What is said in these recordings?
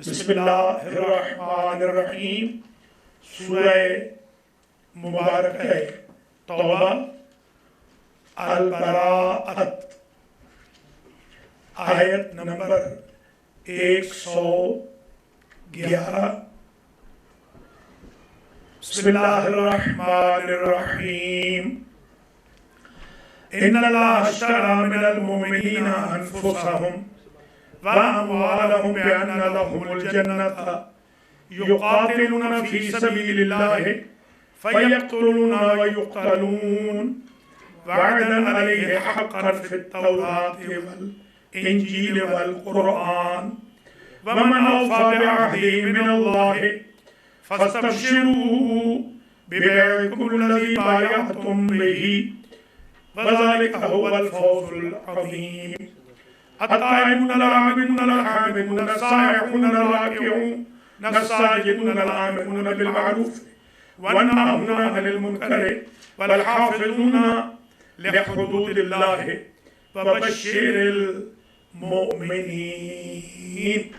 بسم اللہ الرحمن الرحیم. سورہ مبارک ہے توبہ. البراءت آیت نمبر 111. بسم اللہ الرحمن الرحیم. ان اللہ اشتری من المؤمنین انفسهم واموالهم بان لهم الجنة يقاتلون في سبيل الله فيقتلون ويقتلون وعدا عليه حقا في التوراة والإنجيل والقرآن ومن أوفى بعهده من الله فاستبشروا ببيعكم الذي بايعتم به وذلك هو الفوز العظيم. التائبون العابدون الحامدون السائحون الراكعون الساجدون الآمرون بالمعروف والناهون عن المنكر والحافظون لحدود الله وبشر المؤمنين.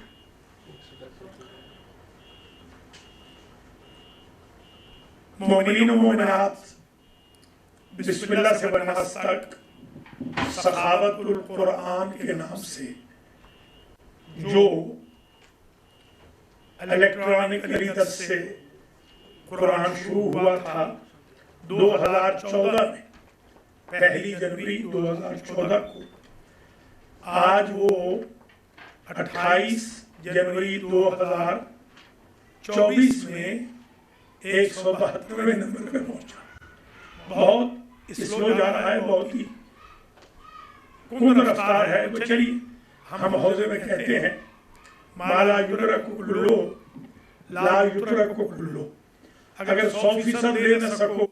مومنین و مومنات، بسم اللہ سے بناس تک سخاوت القرآن کے نام سے جو الیکٹرانک ریڈر سے قرآن شروع ہوا تھا 2014 میں، 1 جنوری 2014 کو. آج وہ 28 جنوری 2024 میں 172ویں نمبر پہ پہنچا. بہت سلو جا رہا ہے، بہت ہی کند رفتار ہے. وہ چلیے، ہم حوضے میں کہتے ہیں ما لا یدرک کلو لا یترک کلو. اگر 100% لے نہ سکو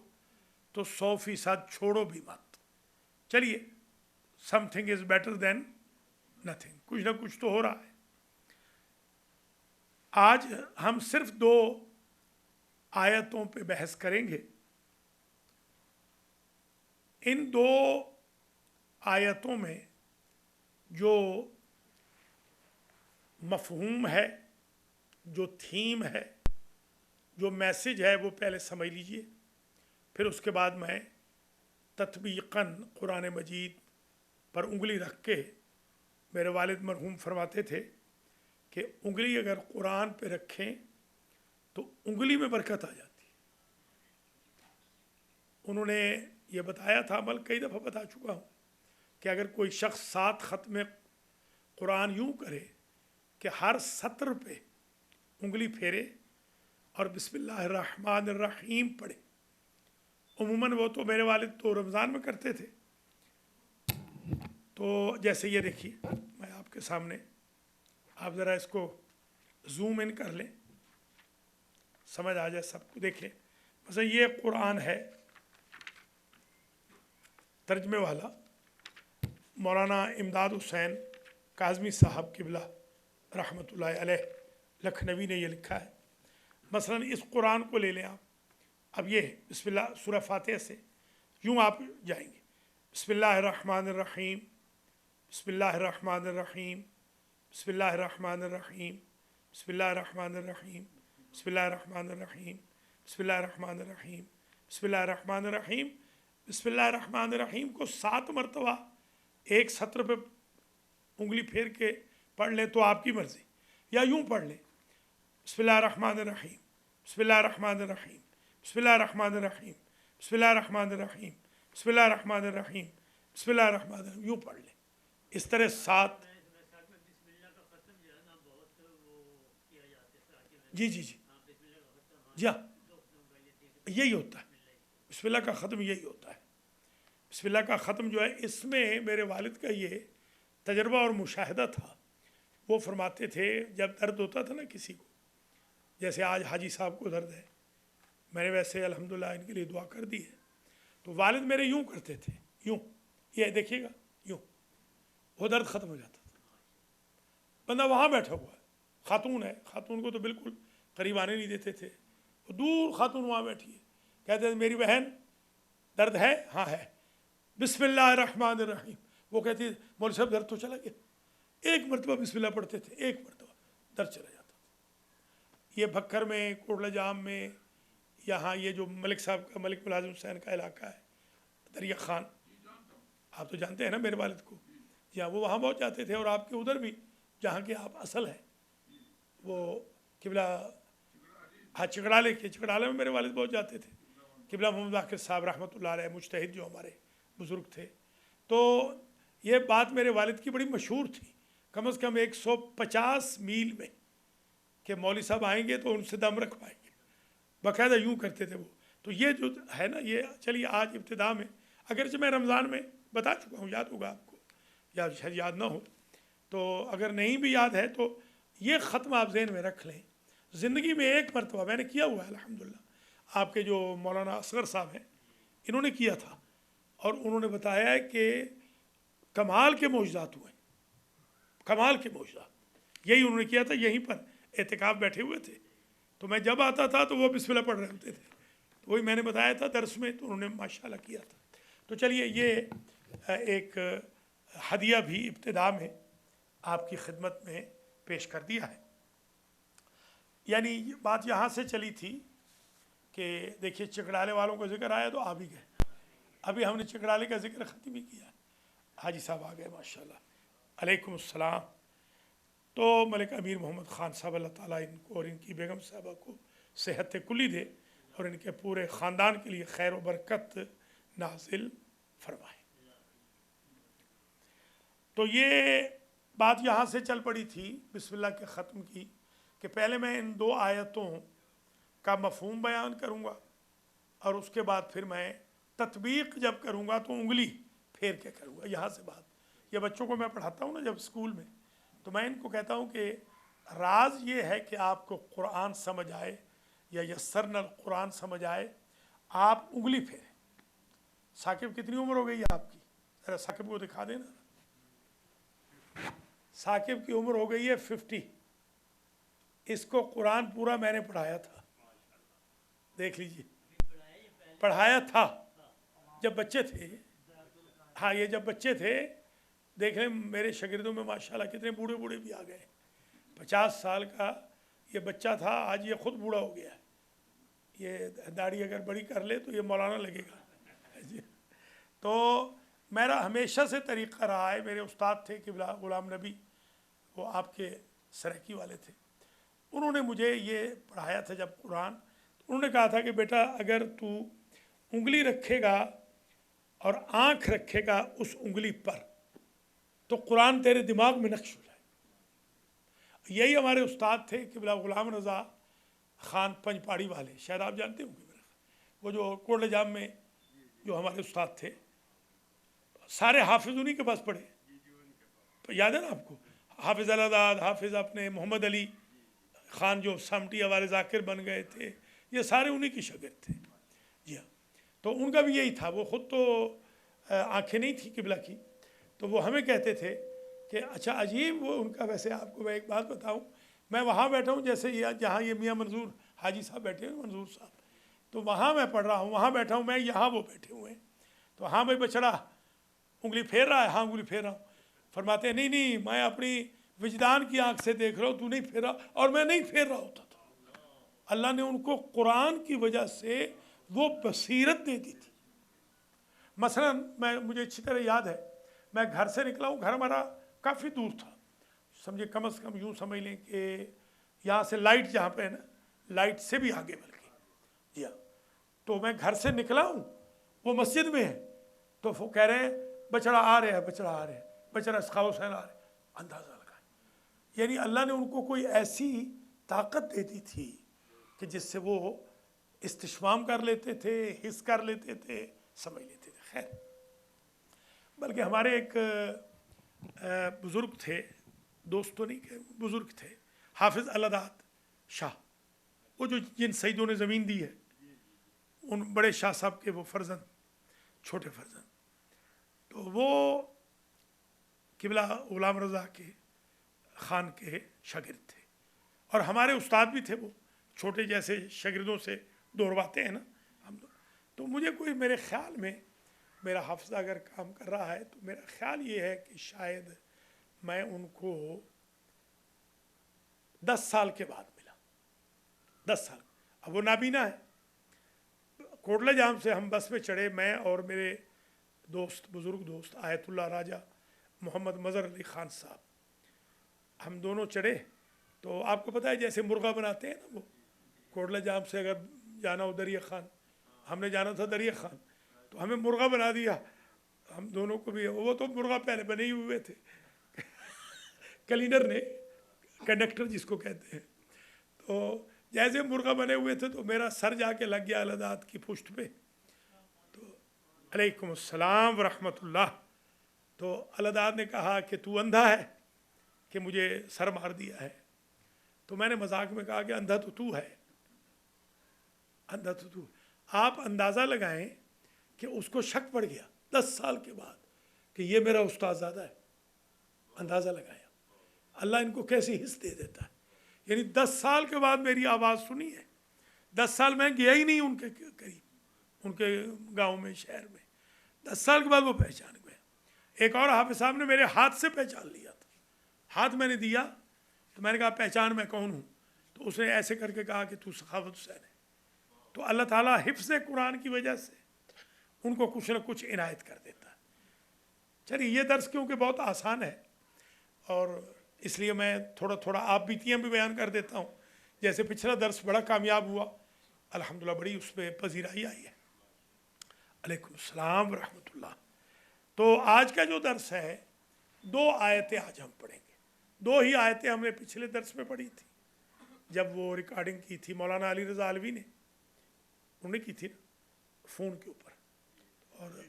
تو 100% چھوڑو بھی مت. چلیے، some thing is better than nothing. کچھ نہ کچھ تو ہو رہا ہے. آج ہم صرف 2 آیتوں پہ بحث کریں گے. ان 2 آیتوں میں جو مفہوم ہے، جو تھیم ہے، جو میسج ہے، وہ پہلے سمجھ لیجئے. پھر اس کے بعد میں تطبیقاً قرآن مجید پر انگلی رکھ کے، میرے والد مرحوم فرماتے تھے کہ انگلی اگر قرآن پہ رکھیں تو انگلی میں برکت آ جاتی. انہوں نے یہ بتایا تھا، عمل کئی دفعہ بتا چکا ہوں، کہ اگر کوئی شخص 7 ختم قرآن یوں کرے کہ ہر سطر پہ انگلی پھیرے اور بسم اللہ الرحمن الرحیم پڑھے. عموماً وہ تو میرے والد تو رمضان میں کرتے تھے. تو جیسے یہ دیکھیے، میں آپ کے سامنے، آپ ذرا اس کو زوم ان کر لیں، سمجھ آ جائے سب کو. دیکھیں مثلا یہ قرآن ہے، ترجمے والا مولانا امداد حسین کاظمی صاحب قبلہ رحمۃ اللہ علیہ لکھنوی نے یہ لکھا ہے. مثلا اس قرآن کو لے لیں آپ. اب یہ بسم اللہ سورہ فاتحہ سے یوں آپ جائیں گے، بسم اللہ الرحمن الرحیم، بسم اللہ الرحمن الرحیم، بسم اللہ الرحمن الرحیم، بسم اللہ الرحمن الرحیم، بسم اللہ الرحمن الرحیم، بسم اللہ الرحمن الرحیم، بسم اللہ الرحمن الرحیم. بسم اللہ الرحمن الرحیم کو 7 مرتبہ ایک سطر پہ انگلی پھیر کے پڑھ لیں تو آپ کی مرضی، یا یوں پڑھ لیں بسم اللہ الرحمن الرحیم، بسم اللہ الرحمن الرحیم، بسم اللہ الرحمن الرحیم، بسم اللہ الرحمن الرحیم، بسم اللہ الرحمن الرحیم، بسم اللہ الرحمن الرحیم، یوں پڑھ لیں. اس طرح 7. جی جی جی جی ہاں، یہی ہوتا ہے. بسم اللہ کا ختم یہی ہوتا ہے. بسم اللہ کا ختم جو ہے، اس میں میرے والد کا یہ تجربہ اور مشاہدہ تھا. وہ فرماتے تھے جب درد ہوتا تھا نا کسی کو، جیسے آج حاجی صاحب کو درد ہے، میں نے ویسے الحمدللہ ان کے لیے دعا کر دی ہے، تو والد میرے یوں کرتے تھے، یوں، یہ دیکھیے گا، یوں، وہ درد ختم ہو جاتا تھا. بندہ وہاں بیٹھا ہوا ہے، خاتون ہے، خاتون کو تو بالکل قریب آنے نہیں دیتے تھے، وہ دور خاتون وہاں بیٹھی ہے، کہتے ہیں میری بہن درد ہے؟ ہاں ہے. بسم اللہ الرحمن الرحیم. وہ کہتی ہے مولوی صاحب درد تو چلا گیا. ایک مرتبہ بسم اللہ پڑھتے تھے، ایک مرتبہ درد چلا جاتا تھا. یہ بھکر میں، کوٹلہ جام میں، یہاں یہ جو ملک صاحب کا، ملک ملازم حسین کا علاقہ ہے، دریا خان، آپ تو جانتے ہیں نا میرے والد کو، جہاں وہ وہاں بہت جاتے تھے، اور آپ کے ادھر بھی جہاں کے آپ اصل ہیں، وہ قبلہ، ہاں چکڑالے میں میرے والد بہت جاتے تھے، قبلہ محمد باقر صاحب رحمۃ اللہ علیہ مجتہد جو ہمارے بزرگ تھے. تو یہ بات میرے والد کی بڑی مشہور تھی، کم از کم 150 میل میں، کہ مولوی صاحب آئیں گے تو ان سے دم رکھوائیں گے، باقاعدہ یوں کرتے تھے وہ. تو یہ جو ہے نا، یہ چلیے آج ابتدا میں، اگرچہ میں رمضان میں بتا چکا ہوں، یاد ہوگا آپ کو، یا شاید یاد نہ ہو، تو اگر نہیں بھی یاد ہے تو یہ ختم آپ ذہن میں رکھ لیں. زندگی میں ایک مرتبہ میں نے کیا ہوا ہے الحمدللہ. آپ کے جو مولانا اصغر صاحب ہیں، انہوں نے کیا تھا، اور انہوں نے بتایا ہے کہ کمال کے معجزات ہوئے، کمال کے معجزات. یہی انہوں نے کیا تھا، یہیں پر اعتکاف بیٹھے ہوئے تھے، تو میں جب آتا تھا تو وہ بسم اللہ پڑھ رہے ہوتے تھے، تو وہی میں نے بتایا تھا درس میں، تو انہوں نے ماشاءاللہ کیا تھا. تو چلیے یہ ایک ہدیہ بھی ابتدا میں آپ کی خدمت میں پیش کر دیا ہے. یعنی بات یہاں سے چلی تھی کہ دیکھیے چکڑالے والوں کا ذکر آیا تو آ بھی گئے. ابھی ہم نے چکڑالے کا ذکر ختم ہی کیا. حاجی صاحب آ گئے ماشاءاللہ. علیکم السلام. تو ملک امیر محمد خان صاحب اللہ تعالیٰ ان کو اور ان کی بیگم صاحبہ کو صحت کلی دے، اور ان کے پورے خاندان کے لیے خیر و برکت نازل فرمائے. تو یہ بات یہاں سے چل پڑی تھی بسم اللہ کے ختم کی، کہ پہلے میں ان 2 آیتوں کا مفہوم بیان کروں گا، اور اس کے بعد پھر میں تطبیق جب کروں گا تو انگلی پھیر کے کروں گا. یہاں سے بات، یہ بچوں کو میں پڑھاتا ہوں نا جب اسکول میں، تو میں ان کو کہتا ہوں کہ راز یہ ہے کہ آپ کو قرآن سمجھ آئے، یا یسرنا القرآن سمجھ آئے، آپ انگلی پھیریں. ثاقب کتنی عمر ہو گئی ہے آپ کی؟ ذرا ثاقب کو دکھا دینا. ثاقب کی عمر ہو گئی ہے 50. اس کو قرآن پورا میں نے پڑھایا تھا، دیکھ لیجئے، پڑھایا تھا جب بچے تھے. ہاں یہ جب بچے تھے، دیکھ لیں میرے شاگردوں میں ماشاءاللہ کتنے بوڑھے بوڑھے بھی آ گئے. 50 سال کا یہ بچہ تھا، آج یہ خود بوڑھا ہو گیا ہے. یہ داڑھی اگر بڑی کر لے تو یہ مولانا لگے گا. تو میرا ہمیشہ سے طریقہ رہا ہے، میرے استاد تھے قبلہ غلام نبی، وہ آپ کے سرکی والے تھے، انہوں نے مجھے یہ پڑھایا تھا جب قرآن. انہوں نے کہا تھا کہ بیٹا اگر تو انگلی رکھے گا اور آنکھ رکھے گا اس انگلی پر، تو قرآن تیرے دماغ میں نقش ہو جائے. یہی ہمارے استاد تھے قبلہ غلام رضا خان پنجپاڑی والے، شاید آپ جانتے ہوں گے میرے خیال، وہ جو کوٹلہ جام میں جو ہمارے استاد تھے، سارے حافظ انہی کے پاس پڑھے. یاد ہے نا آپ کو؟ حافظ الاداد، حافظ اپنے محمد علی خان جو سامٹی ہمارے ذاکر بن گئے تھے، یہ سارے انہی کی شاگرد تھے. جی ہاں. تو ان کا بھی یہی تھا، وہ خود تو آنکھیں نہیں تھی قبلہ کی، تو وہ ہمیں کہتے تھے کہ اچھا عجیب. وہ ان کا ویسے آپ کو میں ایک بات بتاؤں، میں وہاں بیٹھا ہوں جیسے جہاں یہ میاں منظور حاجی صاحب بیٹھے ہیں، منظور صاحب، تو وہاں میں پڑھ رہا ہوں، وہاں بیٹھا ہوں میں، یہاں وہ بیٹھے ہوئے ہیں. تو ہاں بھائی بچڑا انگلی پھیر رہا ہے، ہاں انگلی پھیر رہا ہوں. فرماتے ہیں نہیں میں اپنی وجدان کی آنکھ سے دیکھ رہا ہوں، تو نہیں پھیر رہا. اور میں نہیں پھیر رہا ہوتا تھا. اللہ نے ان کو قرآن کی وجہ سے وہ بصیرت دے دی تھی. مثلا مجھے اچھی طرح یاد ہے، میں گھر سے نکلا ہوں، گھر ہمارا کافی دور تھا، سمجھے کم از کم یوں سمجھ لیں کہ یہاں سے لائٹ جہاں پہ ہے نا، لائٹ سے بھی آگے بلکہ. جی ہاں. تو میں گھر سے نکلا ہوں، وہ مسجد میں ہے، تو وہ کہہ رہے ہیں بچڑا آ رہے ہیں، بچڑا آ رہے ہیں، بچڑا اسقاء حسین آ رہے ہیں. اندازہ لگائیں، یعنی اللہ نے ان کو کوئی ایسی طاقت دے دی تھی کہ جس سے وہ استشمام کر لیتے تھے، حس کر لیتے تھے، سمجھ لیتے تھے. خیر، بلکہ ہمارے ایک بزرگ تھے، دوست تو نہیں کہ بزرگ تھے، حافظ الاداد شاہ، وہ جو جن سیدوں نے زمین دی ہے، ان بڑے شاہ صاحب کے وہ فرزند، چھوٹے فرزند. تو وہ قبلہ غلام رضا کے خان کے شاگرد تھے، اور ہمارے استاد بھی تھے. وہ چھوٹے جیسے شاگردوں سے دورواتے ہیں نا ہم. تو مجھے کوئی میرے خیال میں، میرا حافظہ اگر کام کر رہا ہے تو میرا خیال یہ ہے کہ شاید میں ان کو 10 سال کے بعد ملا. 10 साल। अब वो नाबीना है। कोटला जाम से हम बस में चढ़े, मैं और मेरे दोस्त, बुज़ुर्ग दोस्त आयतुल्लाह राजा मोहम्मद मज़हर अली ख़ान साहब, हम दोनों चढ़े। तो आपको पता है जैसे मुर्गा बनाते हैं ना, वो कोटला जाम से अगर जाना हो दरिया खान, हमने जाना था दरिया खान, तो हमें मुर्गा बना दिया हम दोनों को भी। वो तो मुर्गा पहले बने ही हुए थे क्लीनर ने, कंडक्टर जिसको कहते हैं। तो जैसे मुर्गा बने हुए थे तो मेरा सर जाके लग गया अल्लाह की पुश्त पे। तो अलैकुम अस्सलाम व रहमतुल्लाह। तो अल्लाह ने कहा कि तू अंधा है कि मुझे सर मार दिया है। तो मैंने मजाक में कहा कि अंधा तो तू है, अंधा तो तू। आप अंदाज़ा लगाएं कि उसको शक पड़ गया 10 साल के बाद कि ये मेरा उस्तादज़ादा है। अंदाज़ा लगाया अल्लाह इनको कैसी हिस्स दे देता है। यानी 10 साल के बाद मेरी आवाज़ सुनी है। 10 साल मैं गया ही नहीं उनके करीब, उनके गांव में, शहर में। 10 साल के बाद वो पहचान गए। एक और हाफिज़ साहब ने मेरे हाथ से पहचान लिया था। हाथ मैंने दिया तो मैंने कहा पहचान मैं कौन हूँ, तो उसने ऐसे करके कहा कि तू सखावत हुसैन है। तो अल्लाह ताला हिफ्ज़ कुरान की वजह से उनको कुछ न कुछ इनायत कर देता है। चलिए ये दर्स क्योंकि बहुत आसान है और इसलिए मैं थोड़ा थोड़ा आप बीतियाँ भी बयान कर देता हूँ। जैसे पिछला दर्स बड़ा कामयाब हुआ, अल्हम्दुलिल्लाह, बड़ी उस पर पजीराई आई है। अलैकुम अस्सलाम व रहमतुल्लाह। तो आज का जो दर्स है, 2 आयतें आज हम पढ़ेंगे। 2 ही आयतें हमने पिछले दर्स में पढ़ी थी जब वो रिकॉर्डिंग की थी मौलाना अली रज़ा अलवी ने, उन्होंने की थी ना फ़ोन के ऊपर, और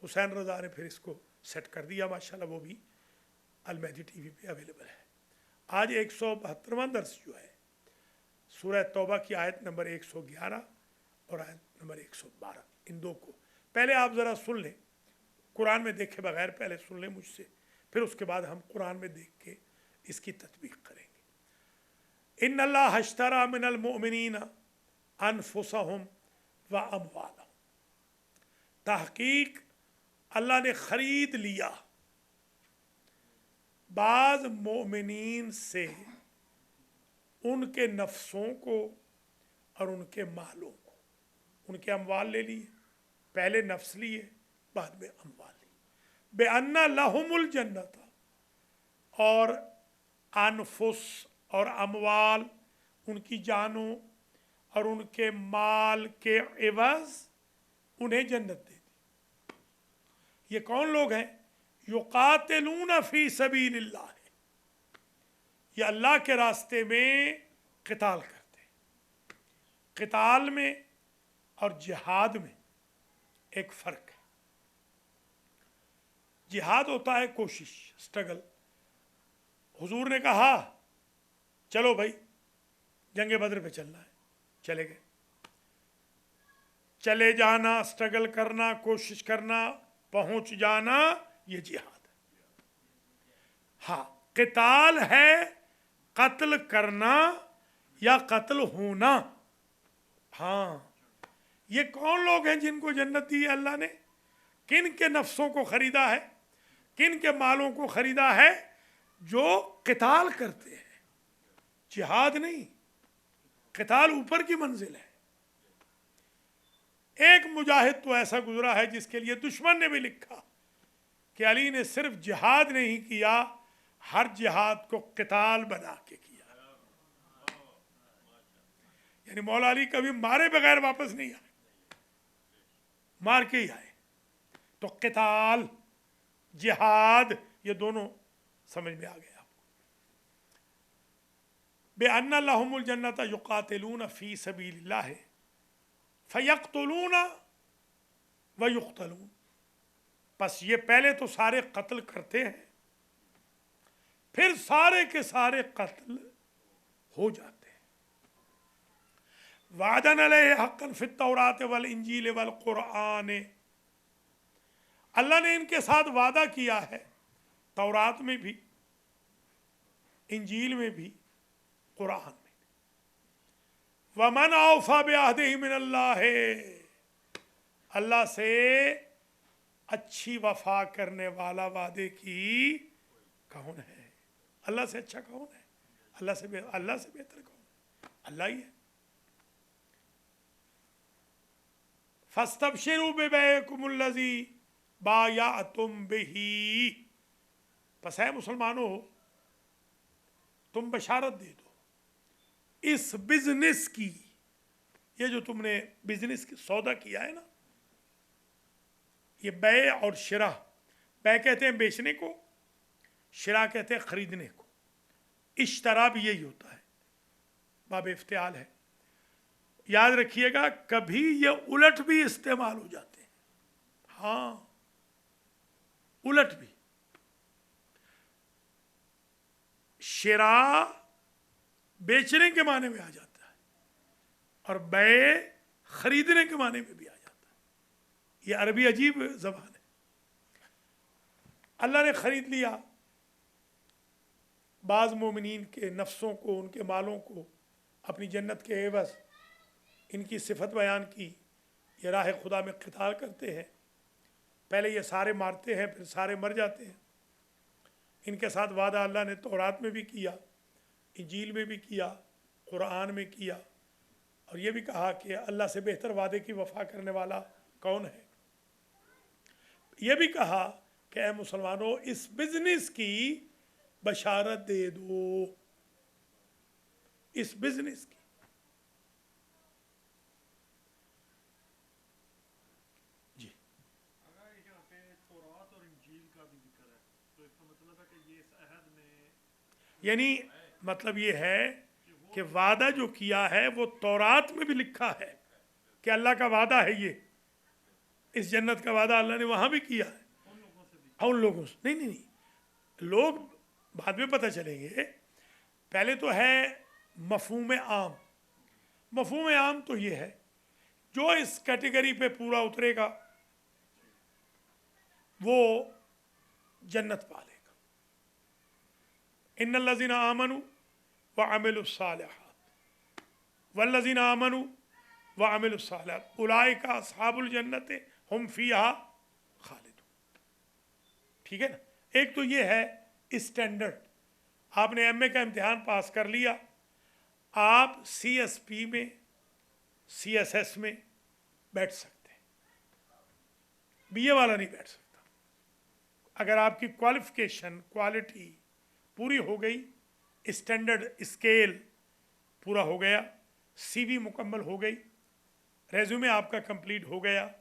हुसैन रज़ा ने फिर इसको सेट कर दिया माशाल्लाह। वो भी अलमहदी टीवी पे अवेलेबल है। आज 172वां दर्स जो है सूरह तौबा की आयत नंबर 111 और आयत नंबर 112, इन 2 को पहले आप ज़रा सुन लें, कुरान में देखे बगैर पहले सुन लें मुझसे, फिर उसके बाद हम कुरान में देख के इसकी तत्बीक करेंगे। इन्नल्लाह हश्तरा मिनल मुमिनीना अनफुसहुम व अमवालहुम, तहकीक अल्लाह ने ख़रीद लिया बाज़ मोमिनीन से उनके नफ्सों को और उनके मालों को। उनके अमवाल ले लिए, पहले नफ्स लिए, बाद में अमवाल लिए। बेअन्ना लहुमुल जन्नत, और अनफुस और अमवाल, उनकी जानों और उनके माल के एवज़ उन्हें जन्नत दे दी। ये कौन लोग हैं? युकातिलून फी सबीलिल्लाह, ये अल्लाह के रास्ते में क़िताल करते हैं। क़िताल में और जिहाद में एक फ़र्क है। जिहाद होता है कोशिश, स्ट्रगल। हुजूर ने कहा चलो भाई जंगे बद्र पे चलना है, चले गए। चले जाना, स्ट्रगल करना, कोशिश करना, पहुंच जाना, ये जिहाद है। हाँ, क़िताल है कत्ल करना या कत्ल होना। हाँ, ये कौन लोग हैं जिनको जन्नत दी है अल्लाह ने? किन के नफ्सों को ख़रीदा है, किन के मालों को ख़रीदा है? जो क़िताल करते हैं, जिहाद नहीं। क़िताल ऊपर की मंजिल है। एक मुजाहिद तो ऐसा गुजरा है जिसके लिए दुश्मन ने भी लिखा कि अली ने सिर्फ जिहाद नहीं किया, हर जिहाद को क़िताल बना के किया। यानी मौला अली कभी मारे बगैर वापस नहीं आए, मार के ही आए। तो क़िताल, जिहाद, ये दोनों समझ में आ गया आपको। बेअन्ना लहुमुल जन्नत युकातिलून फी सबीलिल्लाह फयक्तुलून व युक्तलून। बस ये पहले तो सारे कत्ल करते हैं, फिर सारे के सारे कत्ल हो जाते हैं। वादन अलैहि हक़्क़न फ़ित तौरात वल इंजील वल क़ुरआन, अल्लाह ने इनके साथ वादा किया है तौरात में भी, इंजील में भी, कुरान में भी। वमन औफ़ा बिअहदिही मिनल्लाह, अल्लाह से अच्छी वफा करने वाला वादे की कौन है? अल्लाह से अच्छा कौन है? अल्लाह से बेहतर कौन है? अल्लाह ही है। फस्तबशिरू बिबैकुमुल्लज़ी बायअतुम बिही, बस है मुसलमानों, तुम बशारत दे दो इस बिजनेस की, ये जो तुमने बिजनेस की सौदा किया है ना, ये बै और शिरा, बै कहते हैं बेचने को, शिरा कहते हैं खरीदने को, इश्तरा भी यही होता है, बाब इफ्तियाल है। याद रखिएगा कभी ये उलट भी इस्तेमाल हो जाते हैं, हाँ उलट भी। शिरा बेचने के माने में आ जाता है और बै खरीदने के माने में भी आ जाता है। ये अरबी अजीब जबान है। अल्लाह ने खरीद लिया बाज़ मोमिनीन के नफ्सों को, उनके मालों को अपनी जन्नत के एवज़, इनकी सिफत बयान की, ये राह खुदा में क़िताल करते हैं, पहले ये सारे मारते हैं फिर सारे मर जाते हैं। इनके साथ वादा अल्लाह ने तौरात में भी किया, इंजील में भी किया, कुरान में किया, और ये भी कहा कि अल्लाह से बेहतर वादे की वफ़ा करने वाला कौन है। ये भी कहा कि ऐ मुसलमानों इस बिजनेस की बशारत दे दो, इस बिजनेस की। जी, अगर यहाँ पे तौरात और इंजील का भी जिक्र है तो इसका मतलब है कि ये इस अहद में, यानी मतलब ये है कि वादा जो किया है वो तौरात में भी लिखा है कि अल्लाह का वादा है, ये इस जन्नत का वादा अल्लाह ने वहाँ भी किया है। उन लोगों से भी हाँ उन लोगों से नहीं नहीं नहीं, लोग बाद में पता चलेंगे। पहले तो है मफहूम आम। मफहूम आम तो ये है जो इस कैटेगरी पे पूरा उतरेगा वो जन्नत पालेगा। इन्नल्लज़ीना आमनु व अमिलुस्सालिहात वल्लज़ीना आमनु व अमिलुस्सालिहात उलाइका अस्हाबुल जन्नत हुम फीहा खालिदून। ठीक है ना। एक तो ये है स्टैंडर्ड, आपने एमए का इम्तिहान पास कर लिया, आप सीएसपी में सीएसएस में बैठ सकते हैं, बीए वाला नहीं बैठ सकता। अगर आपकी क्वालिफिकेशन क्वालिटी पूरी हो गई, स्टैंडर्ड स्केल पूरा हो गया, सीवी मुकम्मल हो गई, रेज्यूमे आपका कंप्लीट हो गया,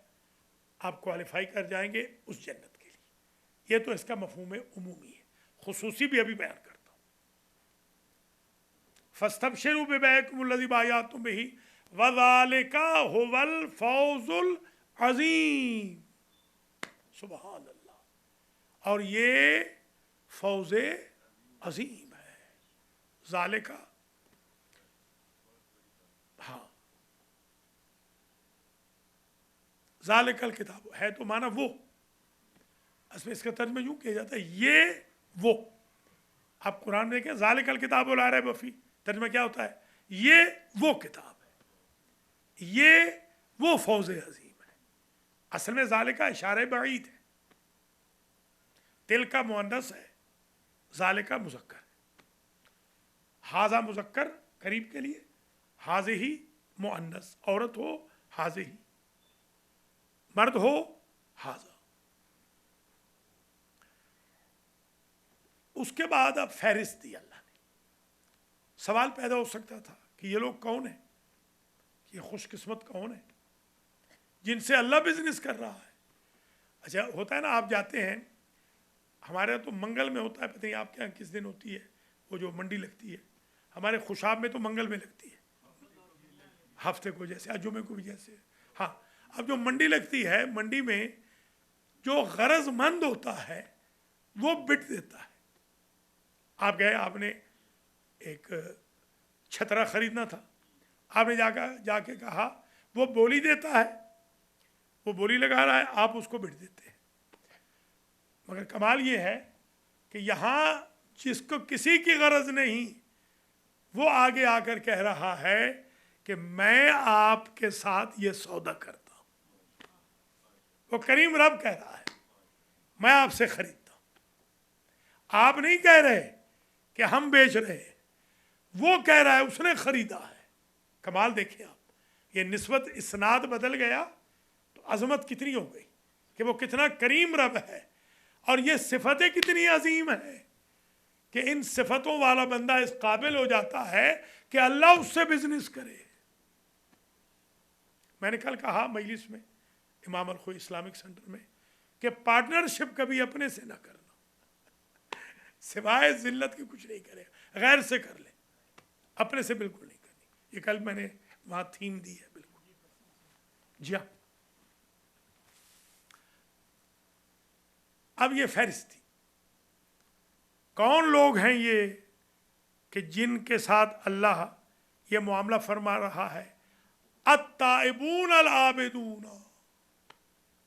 आप क्वालिफाई कर जाएंगे उस जन्नत के लिए। ये तो इसका मफहूम उमूमी है, खुसूसी भी अभी बयान करता हूँ। फस्तबशिरू बिबैकुमुल्लज़ी बायअतुम बिही वज़ालिका हुवल फौज़ुल अज़ीम। सुबहान अल्लाह। और ये फौज़ अज़ीम है। ज़ालिका, हाँ ज़ालिकल किताब है तो माना वो, इसमें इसका तर्जुमा यूँ किया जाता है ये वो। आप कुरान में क्या ज़ालिकल किताब ला रहे बफ़ी, तर्जुमा क्या होता है, ये वो किताब है, ये वो फौज़ अज़ीम है। असल में ज़ालिका इशारे बईद है, तिल का मुअन्नस है, ज़ालिका मुज़क्कर है। हाज़ा मुज़क्कर करीब के लिए, हाज़िही मुअन्नस, औरत हो हाज़िही, मर्द हो हाज़ा। उसके बाद अब फहरिस्त दी अल्लाह ने। सवाल पैदा हो सकता था कि ये लोग कौन है, ये खुशकिस्मत कौन है जिनसे अल्लाह बिजनेस कर रहा है। अच्छा होता है ना, आप जाते हैं, हमारे यहाँ तो मंगल में होता है, पता नहीं आपके यहाँ किस दिन होती है, वो जो मंडी लगती है, हमारे खुशाब में तो मंगल में लगती है, हफ्ते को जैसे, आज जुमे को भी जैसे। हाँ, अब जो मंडी लगती है, मंडी में जो गरजमंद होता है वो बिट देता है। आप गए, आपने एक छतरा खरीदना था, आपने जाके कहा, वो बोली देता है, वो बोली लगा रहा है, आप उसको बिट देते हैं। मगर कमाल ये है कि यहाँ जिसको किसी की गरज नहीं, वो आगे आकर कह रहा है कि मैं आपके साथ ये सौदा करता हूँ। वो करीम रब कह रहा है मैं आपसे खरीदता हूँ। आप नहीं कह रहे कि हम बेच रहे हैं, वो कह रहा है उसने खरीदा है। कमाल देखिए आप, ये निस्बत इस्नाद बदल गया, عظمت کتنی ہو گئی کہ وہ کتنا کریم رب ہے، اور یہ صفتیں کتنی عظیم ہیں کہ ان صفتوں والا بندہ اس قابل ہو جاتا ہے کہ اللہ اس سے بزنس کرے۔ میں نے کل کہا مجلس میں امام الخوئی اسلامک سینٹر میں کہ پارٹنرشپ کبھی اپنے سے نہ کرنا، سوائے ذلت کے کچھ نہیں کرے، غیر سے کر لے، اپنے سے بالکل نہیں کرنی۔ یہ کل میں نے وہاں تھیم دی ہے بالکل۔ جی ہاں، اب یہ فہرست تھی، کون لوگ ہیں یہ کہ جن کے ساتھ اللہ یہ معاملہ فرما رہا ہے، التائبون العابدون،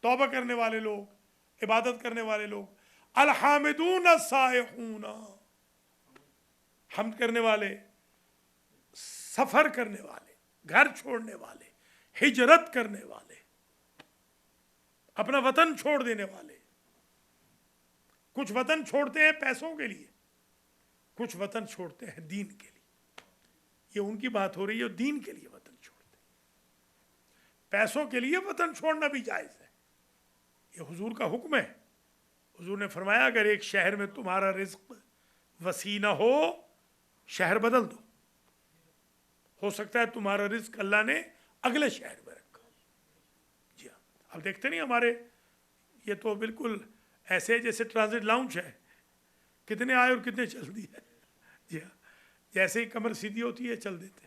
توبہ کرنے والے لوگ، عبادت کرنے والے لوگ، الحامدون السائحون، حمد کرنے والے، سفر کرنے والے، گھر چھوڑنے والے، ہجرت کرنے والے، اپنا وطن چھوڑ دینے والے۔ کچھ وطن چھوڑتے ہیں پیسوں کے لیے، کچھ وطن چھوڑتے ہیں دین کے لیے۔ یہ ان کی بات ہو رہی ہے، دین کے لیے وطن چھوڑتے ہیں۔ پیسوں کے لیے وطن چھوڑنا بھی جائز ہے، یہ حضور کا حکم ہے۔ حضور نے فرمایا اگر ایک شہر میں تمہارا رزق وسیع نہ ہو، شہر بدل دو، ہو سکتا ہے تمہارا رزق اللہ نے اگلے شہر میں رکھا۔ جی ہاں، اب دیکھتے نہیں ہمارے یہ تو بالکل ایسے جیسے ٹرانزٹ لاؤنج ہے، کتنے آئے اور کتنے چل دی ہے۔ جی ہاں، جیسے ہی کمر سیدھی ہوتی ہے چل دیتے۔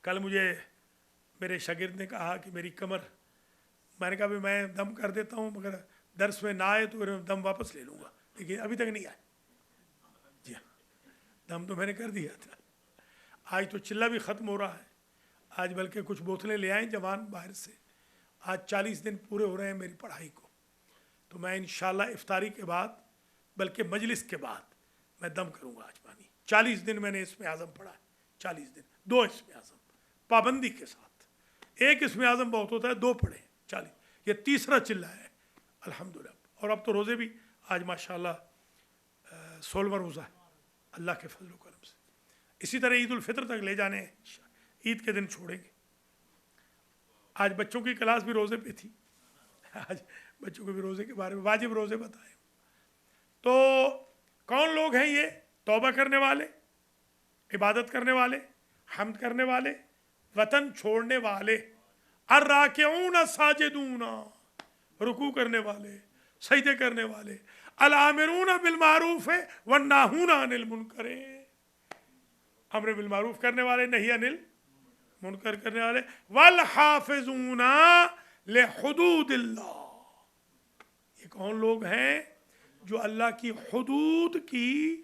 کل مجھے میرے شاگرد نے کہا کہ میری کمر، میں نے کہا بھی میں دم کر دیتا ہوں مگر درس میں نہ آئے تو پھر دم واپس لے لوں گا، لیکن ابھی تک نہیں آئے۔ جی ہاں، دم تو میں نے کر دیا تھا۔ آج تو چلہ بھی ختم ہو رہا ہے، آج بلکہ کچھ بوتلیں لے آئیں جوان باہر سے۔ آج 40 دن پورے ہو رہے ہیں میری پڑھائی کو، تو میں انشاءاللہ افطاری کے بعد بلکہ مجلس کے بعد میں دم کروں گا آج پانی۔ 40 دن میں نے اسم اعظم پڑھا ہے، 40 دن 2 اسم اعظم پابندی کے ساتھ۔ ایک اسم اعظم بہت ہوتا ہے، 2 پڑھے 40، یہ تیسرا چلہ ہے الحمدللہ۔ اور اب تو روزے بھی آج ماشاءاللہ 16واں روزہ ہے اللہ کے فضل و کرم سے۔ اسی طرح عید الفطر تک لے جانے ہیں، عید کے دن چھوڑیں گے۔ آج بچوں کی کلاس بھی روزے پہ تھی، آج بچوں کو بھی روزے کے بارے میں واجب روزے بتائے۔ تو کون لوگ ہیں یہ؟ توبہ کرنے والے، عبادت کرنے والے، حمد کرنے والے، وطن چھوڑنے والے، الراکعون الساجدون، رکوع کرنے والے، سجدے کرنے والے، الامرون بالمعروف والناہون عن المنکر، امر بالمعروف کرنے والے، نہی عن المنکر کرنے والے، والحافظون لحدود اللہ۔ یہ کون لوگ ہیں؟ جو اللہ کی حدود کی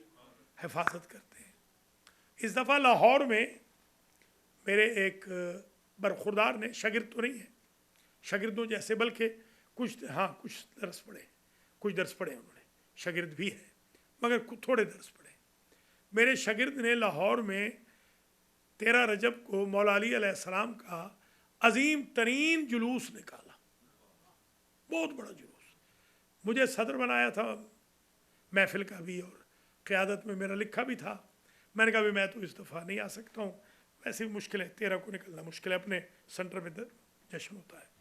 حفاظت کرتے ہیں۔ اس دفعہ لاہور میں میرے ایک برخوردار نے، شاگرد تو نہیں ہے، شاگردوں جیسے بلکہ کچھ درس پڑھے، انہوں نے، شاگرد بھی ہے مگر تھوڑے درس پڑھے۔ میرے شاگرد نے لاہور میں 13 رجب کو مولا علی علیہ السلام کا عظیم ترین جلوس نکالا، بہت بڑا جلوس۔ مجھے صدر بنایا تھا محفل کا بھی، اور قیادت میں میرا لکھا بھی تھا۔ میں نے کہا بھی میں تو اس دفعہ نہیں آ سکتا ہوں، ویسے بھی مشکل ہے، 13 کو نکلنا مشکل ہے، اپنے سینٹر میں جشن ہوتا ہے۔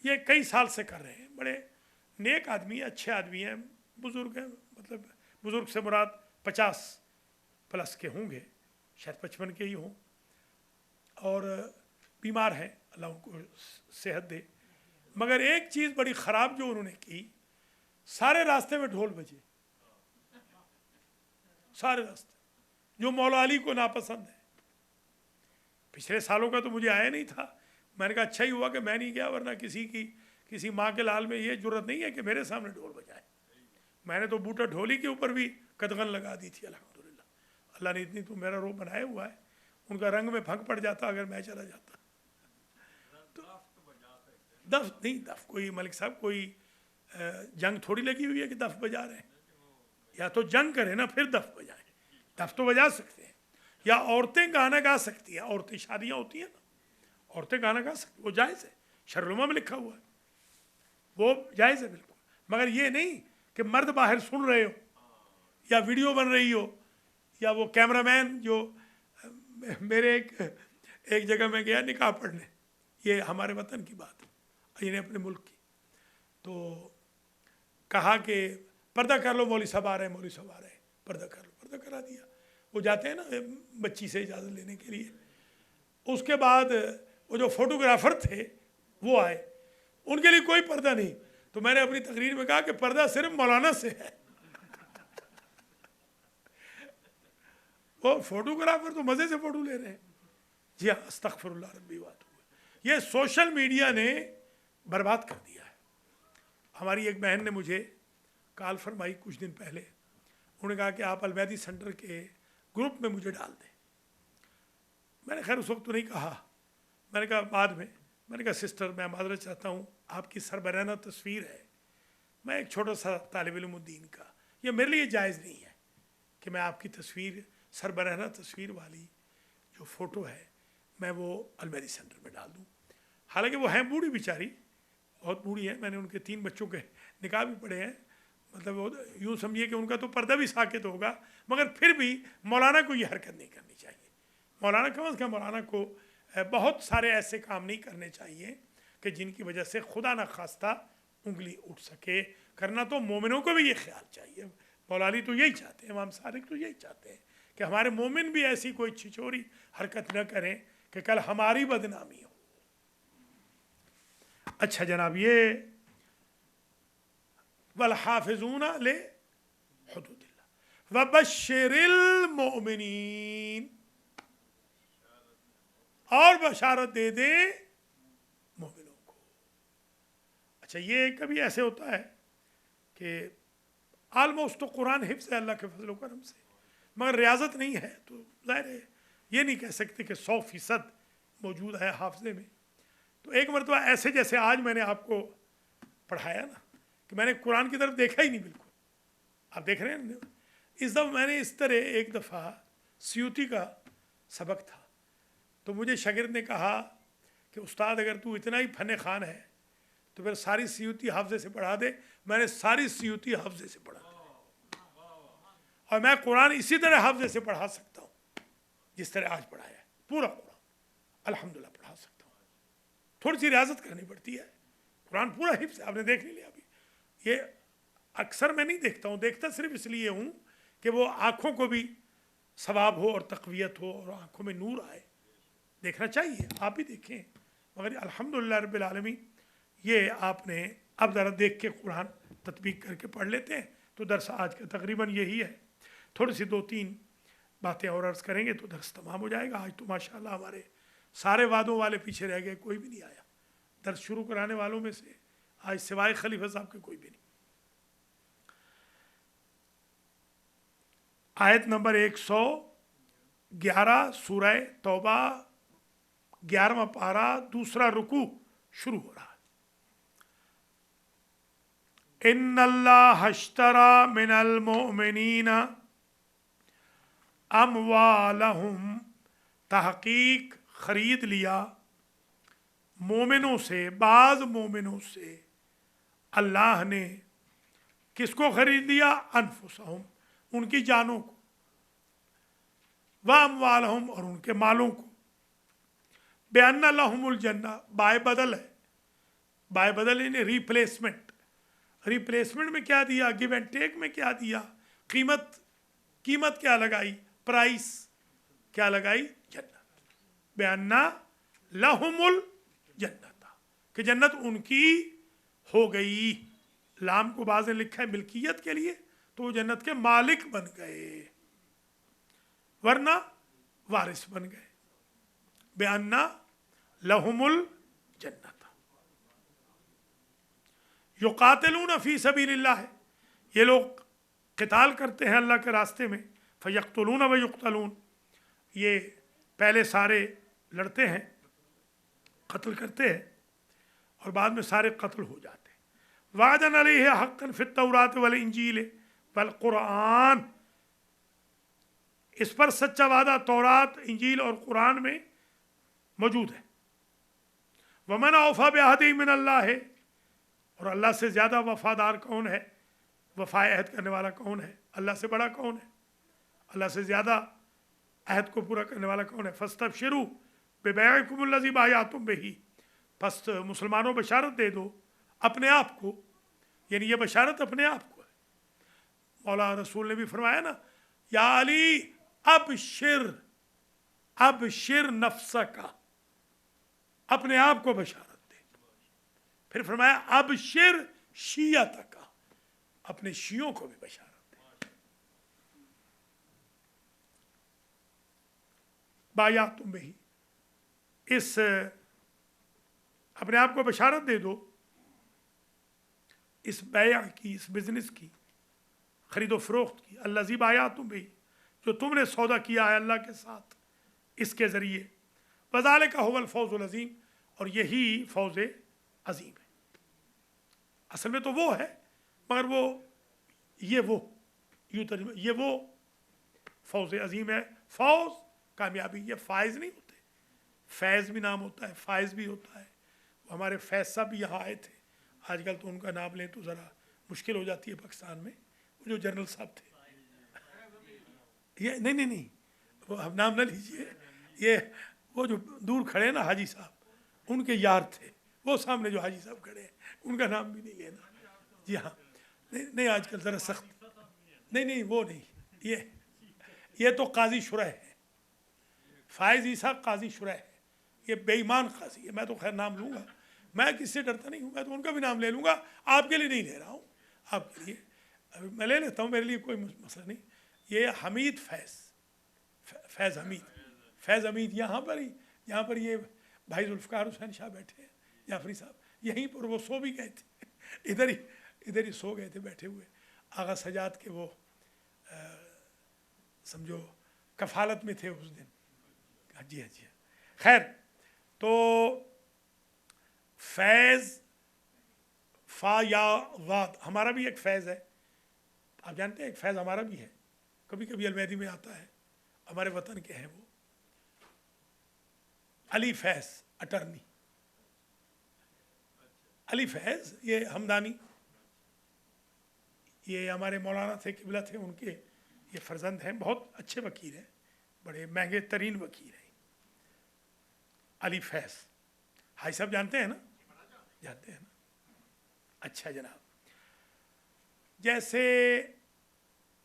یہ کئی سال سے کر رہے ہیں، بڑے نیک آدمی ہیں، اچھے آدمی ہیں، بزرگ ہیں، مطلب بزرگ سے مراد 50+ کے ہوں گے، شاید 55 کے ہی ہوں، اور بیمار ہیں، اللہ ان کو صحت دے۔ مگر ایک چیز بڑی خراب جو انہوں نے کی، سارے راستے میں ڈھول بجے، سارے راستے، جو مولا علی کو ناپسند ہے۔ پچھلے سالوں کا تو مجھے آیا نہیں تھا، میں نے کہا اچھا ہی ہوا کہ میں نہیں گیا، ورنہ کسی ماں کے لال میں یہ جرت نہیں ہے کہ میرے سامنے ڈھول بجائے۔ میں نے تو بوٹا ڈھولی کے اوپر بھی قدغن لگا دی تھی الحمدللہ۔ اللہ نے اتنی تو میرا روح بنایا ہوا ہے، ان کا رنگ میں پھنک پڑ جاتا اگر میں چلا جاتا۔ دف نہیں، دف کوئی ملک صاحب کوئی جنگ تھوڑی لگی ہوئی ہے کہ دف بجا رہے ہیں، یا تو جنگ کریں نا پھر دف بجائیں۔ دف تو بجا سکتے ہیں، یا عورتیں گانا گا سکتی ہیں، عورتیں شادیاں ہوتی ہیں نا، عورتیں گانا گا سکتی، وہ جائز ہے، شرعلما میں لکھا ہوا ہے، وہ جائز ہے بالکل۔ مگر یہ نہیں کہ مرد باہر سن رہے ہو، یا ویڈیو بن رہی ہو، یا وہ کیمرہ مین جو، میرے ایک جگہ میں گیا نکاح پڑھنے، یہ ہمارے وطن کی بات ہے، یعنی اپنے ملک کی. تو کہا کہ پردہ کر لو، مولوی صاحب آ رہے ہیں، مولوی صاحب آ رہے ہیں، پردہ کر لو. پردہ کرا دیا. وہ جاتے ہیں نا بچی سے اجازت لینے کے لیے. اس کے بعد وہ جو فوٹوگرافر تھے وہ آئے، ان کے لیے کوئی پردہ نہیں. تو میں نے اپنی تقریر میں کہا کہ پردہ صرف مولانا سے ہے. وہ فوٹوگرافر تو مزے سے فوٹو لے رہے ہیں. جی ہاں، استغفر اللہ ربی واتوب. یہ سوشل میڈیا نے برباد کر دیا ہے. ہماری ایک بہن نے مجھے کال فرمائی کچھ دن پہلے. انہوں نے کہا کہ آپ المیدی سینٹر کے گروپ میں مجھے ڈال دیں. میں نے خیر اس وقت تو نہیں کہا، میں نے کہا بعد میں. میں نے کہا سسٹر میں معذرت چاہتا ہوں، آپ کی سربراہانہ تصویر ہے، میں ایک چھوٹا سا طالب علم الدین کا، یہ میرے لیے جائز نہیں ہے کہ میں آپ کی تصویر، سربراہانہ تصویر والی جو فوٹو ہے میں وہ المیدی سینٹر میں ڈال دوں. حالانکہ وہ ہیں بوڑھی بیچاری، بہت بوڑھی ہے. میں نے ان کے 3 بچوں کے نکاح بھی پڑھے ہیں. مطلب وہ یوں سمجھیے کہ ان کا تو پردہ بھی ساکت ہوگا، مگر پھر بھی مولانا کو یہ حرکت نہیں کرنی چاہیے. مولانا کم از کم مولانا کو بہت سارے ایسے کام نہیں کرنے چاہیے کہ جن کی وجہ سے خدا نخواستہ انگلی اٹھ سکے. کرنا تو مومنوں کو بھی یہ خیال چاہیے. مولا علی تو یہی چاہتے ہیں، امام صادق تو یہی چاہتے ہیں کہ ہمارے مومن بھی ایسی کوئی چھچوری حرکت نہ کریں کہ کل ہماری بدنامی ہو. اچھا جناب، یہ والحافظون لحدود اللہ وبشر المؤمنین، اور بشارت دے دے مومنوں کو. اچھا، یہ کبھی ایسے ہوتا ہے کہ آلموسٹ تو قرآن حفظ ہے اللہ کے فضل و کرم سے، مگر ریاضت نہیں ہے. تو ظاہر ہے یہ نہیں کہہ سکتے کہ 100% موجود ہے حافظے میں. تو ایک مرتبہ ایسے جیسے آج میں نے آپ کو پڑھایا نا کہ میں نے قرآن کی طرف دیکھا ہی نہیں بالکل. آپ دیکھ رہے ہیں اس دفعہ میں نے اس طرح ایک دفعہ سیوتی کا سبق تھا، تو مجھے شاگرد نے کہا کہ استاد اگر تو اتنا ہی فن خان ہے تو پھر ساری سیوتی حافظے سے پڑھا دے. میں نے ساری سیوتی حافظے سے پڑھا دی، اور میں قرآن اسی طرح حافظے سے پڑھا سکتا ہوں جس طرح آج پڑھایا ہے. پورا قرآن الحمدللہ پڑھا سکتا ہوں. تھوڑی سی ریاضت کرنی پڑتی ہے. قرآن پورا حفظ ہے، آپ نے دیکھ نہیں لیا ابھی. یہ اکثر میں نہیں دیکھتا ہوں، دیکھتا صرف اس لیے ہوں کہ وہ آنکھوں کو بھی ثواب ہو اور تقویت ہو اور آنکھوں میں نور آئے. دیکھنا چاہیے، آپ بھی دیکھیں. مگر الحمدللہ رب العالمین یہ آپ نے اب ذرا دیکھ کے قرآن تطبیق کر کے پڑھ لیتے ہیں. تو درس آج کا تقریباً یہی ہے. تھوڑی سی 2-3 باتیں اور عرض کریں گے تو درس تمام ہو جائے گا. آج تو ماشاءاللہ ہمارے سارے وعدوں والے پیچھے رہ گئے، کوئی بھی نہیں آیا. درس شروع کرانے والوں میں سے آج سوائے خلیفہ صاحب کے کوئی بھی نہیں. آیت نمبر 111 سورہ توبہ 11واں پارہ دوسرا رکوع شروع ہو رہا ہے. ان اللہ اشترى من المؤمنین اموالہم، تحقیق خرید لیا مومنوں سے، بعض مومنوں سے اللہ نے. کس کو خرید لیا؟ انفسہم، ان کی جانوں کو، واموالہم، اور ان کے مالوں کو. بان لہم الجنہ، بائے بدل ہے. بائے بدل یعنی ریپلیسمنٹ. ریپلیسمنٹ میں کیا دیا؟ گیو اینڈ ٹیک میں کیا دیا؟ قیمت کیا لگائی؟ پرائس کیا لگائی؟ جنت. بان لہم الجنت، کہ جنت ان کی ہو گئی. لام کو بعض نے لکھا ہے ملکیت کے لیے، تو وہ جنت کے مالک بن گئے، ورنہ وارث بن گئے. بان لہم الجنت. یقاتلون فی سبیل اللہ، یہ لوگ قتال کرتے ہیں اللہ کے راستے میں. فیقتلون و یقتلون، یہ پہلے سارے لڑتے ہیں، قتل کرتے ہیں، اور بعد میں سارے قتل ہو جاتے ہیں. وعدن علیہ حقا فی التوراۃ والانجیل والقرآن، اس پر سچا وعدہ تورات، انجیل اور قرآن میں موجود ہے. ومن اوفی بعہدہ من اللہ، اور اللہ سے زیادہ وفادار کون ہے، وفائے عہد کرنے والا کون ہے، اللہ سے بڑا کون ہے، اللہ سے زیادہ عہد کو پورا کرنے والا کون ہے. فاستبشروا ببیعکم الذی بایعتم بہ، बस मुसलमानों बशारत दे दो अपने आप को, यानी ये बशारत अपने आप को है। मौला रसूल ने भी फरमाया ना, या अली अब शिर नफ्स का, अपने आप को बशारत दे। फिर फरमाया अब शिर शियत का, अपने शियों को भी बशारत दे। बाया तुम भी इस अपने आप को बशारत दे दो इस बैया की, इस बिजनेस की, खरीदो फरोख्त की। अल्लाह जी बाया तुम भी, जो तुमने सौदा किया है अल्लाह के साथ इसके ज़रिए। वज़ाले का हुवल फौज़ुल अज़ीम, और यही फौज़ अज़ीम है। असल में तो वो है, मगर ये वो फौज़ अज़ीम है। फौज कामयाबी, ये फ़ाइज़ नहीं होते, फैज़ भी नाम होता है, फ़ाइज़ भी होता है। वो हमारे फैज़ साहब भी यहाँ आए थे, आजकल तो उनका नाम लें तो ज़रा मुश्किल हो जाती है पाकिस्तान में। वो जो जनरल साहब थे, ये नहीं, वो अब नाम ना लीजिए, ये वो जो दूर खड़े हैं ना हाजी साहब, उनके यार थे। वो सामने जो हाजी साहब खड़े हैं उनका नाम भी नहीं लेना। जी हाँ, नहीं आजकल ज़रा सख्त, नहीं वो नहीं, ये तो काजी शुरह है, फायज ईसा काजी शुरह है, ये बेईमान काजी है। मैं तो खैर नाम लूँगा, मैं किससे डरता नहीं हूँ, मैं तो उनका भी नाम ले लूँगा, आपके लिए नहीं ले रहा हूँ, आपके लिए मैं ले लेता हूँ, मेरे लिए कोई मसला नहीं। ये हमीद फैज़ हमीद यहाँ पर ये भाई जुल्फ़िकार हुसैन शाह बैठे हैं, जाफरी साहब, यहीं पर वो सो भी गए थे, इधर ही सो गए थे बैठे हुए। आगा सजाद के वो समझो कफ़ालत में थे उस दिन। जी हाँ। खैर, तो फैज़ फ़ा या वाद हमारा भी एक फैज़ है, आप जानते हैं एक फैज़ हमारा भी है, कभी कभी अलमैदी में आता है, हमारे वतन के हैं वो, अली फैज़ अटर्नी, अली फैज़ ये हमदानी, ये हमारे मौलाना थे, किबला थे, उनके ये फर्जंद हैं, बहुत अच्छे वकील हैं, बड़े महंगे तरीन वकील हैं अली फैज़। हाई साहब जानते हैं ना, जानते हैं ना। अच्छा जनाब, जैसे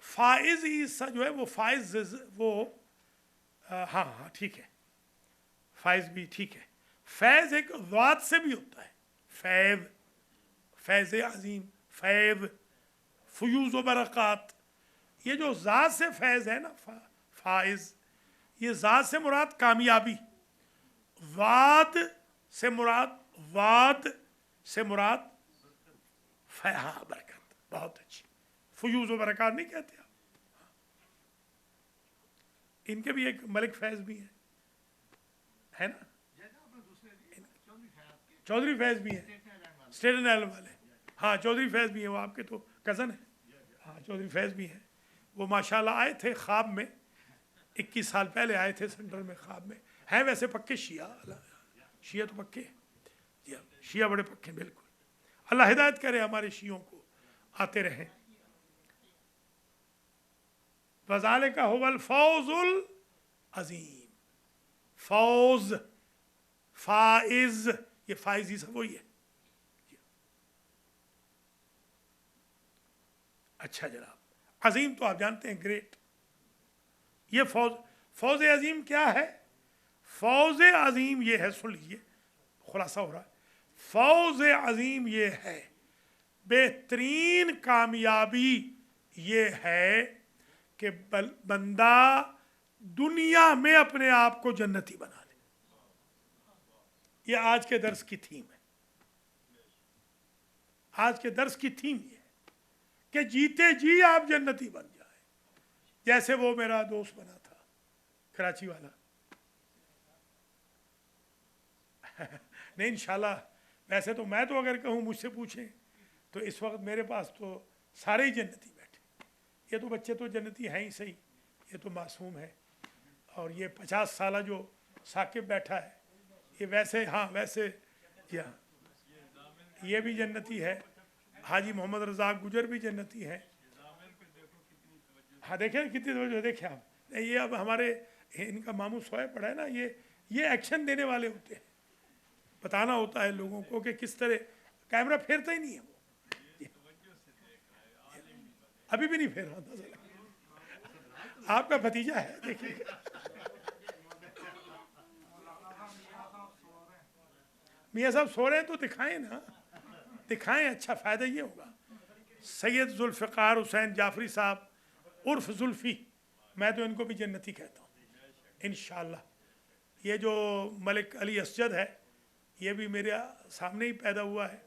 फ़ाइज़ ईसा जो है वो फ़ाइज़ वो हाँ ठीक है, फ़ाइज़ भी ठीक है। फैज़ एक ज़ात से भी होता है, फैज़ अज़ीम, फैज़, फ़यूज़ व बरक़ात, ये जो ज़ात से फैज़ है ना फ़ाइज़, ये ज़ात से मुराद कामयाबी, वाद से मुराद हाँ बरकत, बहुत अच्छी। फ़यूज़ व बरक़ात नहीं कहते आप, इनके भी एक मलिक फैज़ भी है ना, चौधरी फैज़ भी है, स्टेटन आइलैंड वाले, हाँ चौधरी फैज़ भी है, वो आपके तो कज़न है। हाँ चौधरी फैज़ भी है, वो माशाल्लाह आए थे ख्वाब में, 21 साल पहले आए थे सेंटर में ख्वाब में। हैं वैसे पक्के शिया तो पक्के, शिया बड़े पक्के बिल्कुल। अल्लाह हिदायत करे हमारे शियों को, आते रहें। वज़ाले का हुवल फौज़ुल अज़ीम, फौज फ़ाइज़, ये फ़ाइज़ ही सब वही है। अच्छा जनाब, अज़ीम तो आप जानते हैं ग्रेट। ये फौज अज़ीम क्या है? फौज अज़ीम ये है, सुन लीजिए खुलासा हो रहा है, फौज अज़ीम ये है, बेहतरीन कामयाबी ये है कि बंदा दुनिया में अपने आप को जन्नती बना ले। ये आज के दर्स की थीम है, आज के दर्स की थीम ये है कि जीते जी आप जन्नती बन जाए, जैसे वो मेरा दोस्त बना था कराची वाला। नहीं इंशाल्लाह, वैसे तो मैं तो अगर कहूँ मुझसे पूछें तो इस वक्त मेरे पास तो सारे ही जन्नती बैठे। ये तो बच्चे तो जन्नती हैं ही सही, ये तो मासूम है। और ये 50 साला जो साकिब बैठा है, ये वैसे हाँ वैसे जी हाँ, ये भी जन्नती है। हाजी मोहम्मद रज़ाक गुजर भी जन्नती हैं। हाँ देखें कितनी तवज्जो, देखें आप, ये अब हमारे इनका मामू सोए पड़ा है ना, ये एक्शन देने वाले होते हैं, बताना होता है लोगों को कि किस तरह, कैमरा फेरता ही नहीं है वो, अभी भी नहीं फेर रहा था। आपका भतीजा है, देखिए। मियाँ साहब सो रहे हैं तो दिखाएं ना, दिखाएं, अच्छा फ़ायदा ये होगा। सैयद जुल्फ़िकार हुसैन जाफरी साहब उर्फ जुल्फ़ी, मैं तो इनको भी जन्नती कहता हूँ इंशाअल्लाह। ये जो मलिक अली असजद है, ये भी मेरे सामने ही पैदा हुआ है,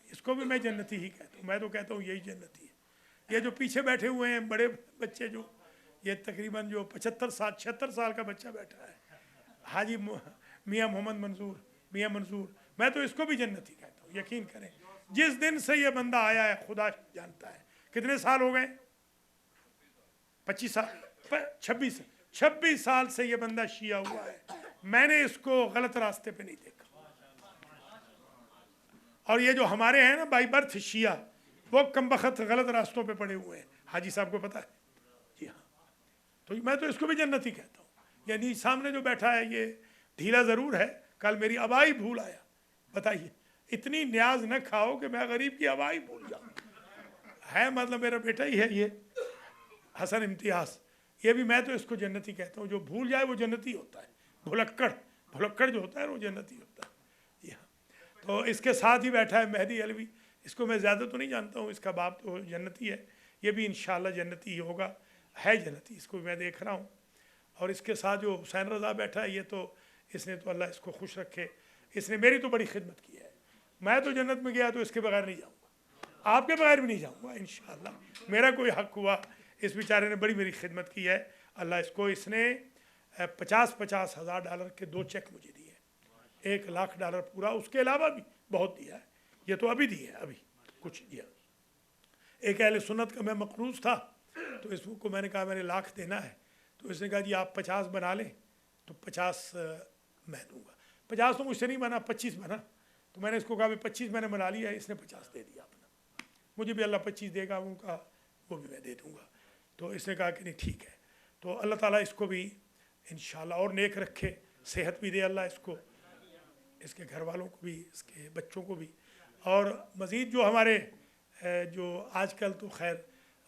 इसको भी मैं जन्नती ही कहता हूँ। मैं तो कहता हूँ यही जन्नती है। ये जो पीछे बैठे हुए हैं बड़े बच्चे, जो ये तकरीबन जो 76 साल का बच्चा बैठा है, हाजी मियाँ मोहम्मद मंजूर, मियाँ मंजूर, मैं तो इसको भी जन्नती कहता हूँ। यकीन करें, जिस दिन से ये बंदा आया है खुदा जानता है कितने साल हो गए, 25 साल, 26 साल से ये बंदा शिया हुआ है। मैंने इसको गलत रास्ते पे नहीं देखा। और ये जो हमारे हैं ना बाई बर्थ शिया, वो कमबख्त गलत रास्तों पे पड़े हुए हैं। हाजी साहब को पता है? जी हाँ। तो मैं तो इसको भी जन्नती कहता हूँ। यानी सामने जो बैठा है ये ढीला ज़रूर है, कल मेरी अबाई भूल आया। बताइए, इतनी न्याज न खाओ कि मैं गरीब की अबाई भूल जाऊँ। है मतलब मेरा बेटा ही है ये हसन इम्तियाज़, ये भी मैं तो इसको जन्नती कहता हूँ। जो भूल जाए वो जन्नती होता है। भुलक्कड़ जो होता है वो जन्नती होता है। जी हाँ। तो इसके साथ ही बैठा है मेहदी अलवी, इसको मैं ज़्यादा तो नहीं जानता हूँ, इसका बाप तो जन्नती है, ये भी इंशाअल्लाह जन्नती ही होगा, है जन्नती, इसको मैं देख रहा हूँ। और इसके साथ जो हुसैन रज़ा बैठा है, ये तो इसने तो अल्लाह इसको खुश रखे, इसने मेरी तो बड़ी खिदमत की है। मैं तो जन्नत में गया तो इसके बगैर नहीं जाऊँगा, आपके बगैर भी नहीं जाऊँगा इंशाअल्लाह। मेरा कोई हक़ हुआ, इस बेचारे ने बड़ी मेरी खिदमत की है। अल्लाह इसको, इसने 50 हज़ार डॉलर के 2 चेक मुझे दिए, 1 लाख डॉलर पूरा, उसके अलावा भी बहुत दिया है। ये तो अभी दिए, अभी कुछ दिया। एक अहले सुन्नत का मैं मक़रूज़ था, तो इसको मैंने कहा मैंने लाख देना है, तो इसने कहा जी आप 50 बना लें, तो 50 मैं दूँगा। 50 तो मुझसे नहीं बना, 25 बना। तो मैंने इसको कहा 25 मैंने बना लिया, इसने 50 दे दिया अपना, मुझे भी अल्लाह 25 देगा, उनका वो भी मैं दे दूँगा। तो इसने कहा कि नहीं ठीक है। तो अल्लाह ताला इसको भी इंशाअल्लाह और नेक रखे, सेहत भी दे अल्लाह इसको, इसके घर वालों को भी, इसके बच्चों को भी। और मज़ीद जो हमारे जो आजकल तो खैर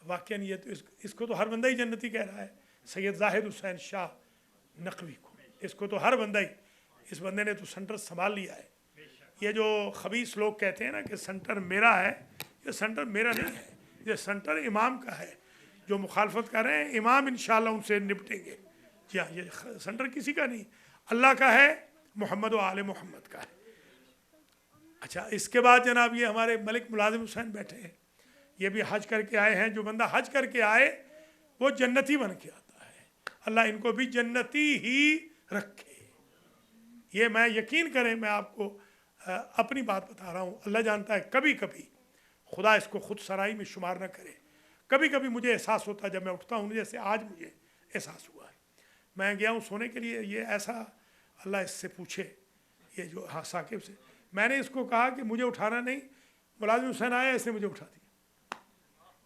वाक़ई ये तो इसको तो हर बंदा ही जन्नती कह रहा है, सैयद ज़ाहिद हुसैन शाह नकवी को, इसको तो हर बंदा ही, इस बंदे ने तो सेंटर संभाल लिया है। ये जो खबीस लोग कहते हैं ना कि सेंटर मेरा है, ये सेंटर मेरा नहीं है, ये सेंटर इमाम का है। जो मुखालफत कर रहे हैं, इमाम इंशाअल्लाह उनसे निपटेंगे। जी हाँ, ये सेंटर किसी का नहीं, अल्लाह का है, मोहम्मद व आले मोहम्मद का है। अच्छा, इसके बाद जनाब ये हमारे मलिक मुलाजिम हुसैन बैठे हैं, ये भी हज करके आए हैं। जो बंदा हज करके आए वो जन्नती बन के आता है, अल्लाह इनको भी जन्नती ही रखे। ये मैं यकीन करें, मैं आपको अपनी बात बता रहा हूँ, अल्लाह जानता है कभी कभी खुदा इसको खुद सराई में शुमार न करे। कभी कभी मुझे एहसास होता है जब मैं उठता हूँ, जैसे आज मुझे एहसास हुआ है, मैं गया हूँ सोने के लिए, ये ऐसा अल्लाह इससे पूछे, ये जो हाँ साकिब से, मैंने इसको कहा कि मुझे उठाना नहीं, मुलाजिम हुसैन आया, इसने मुझे उठा दिया।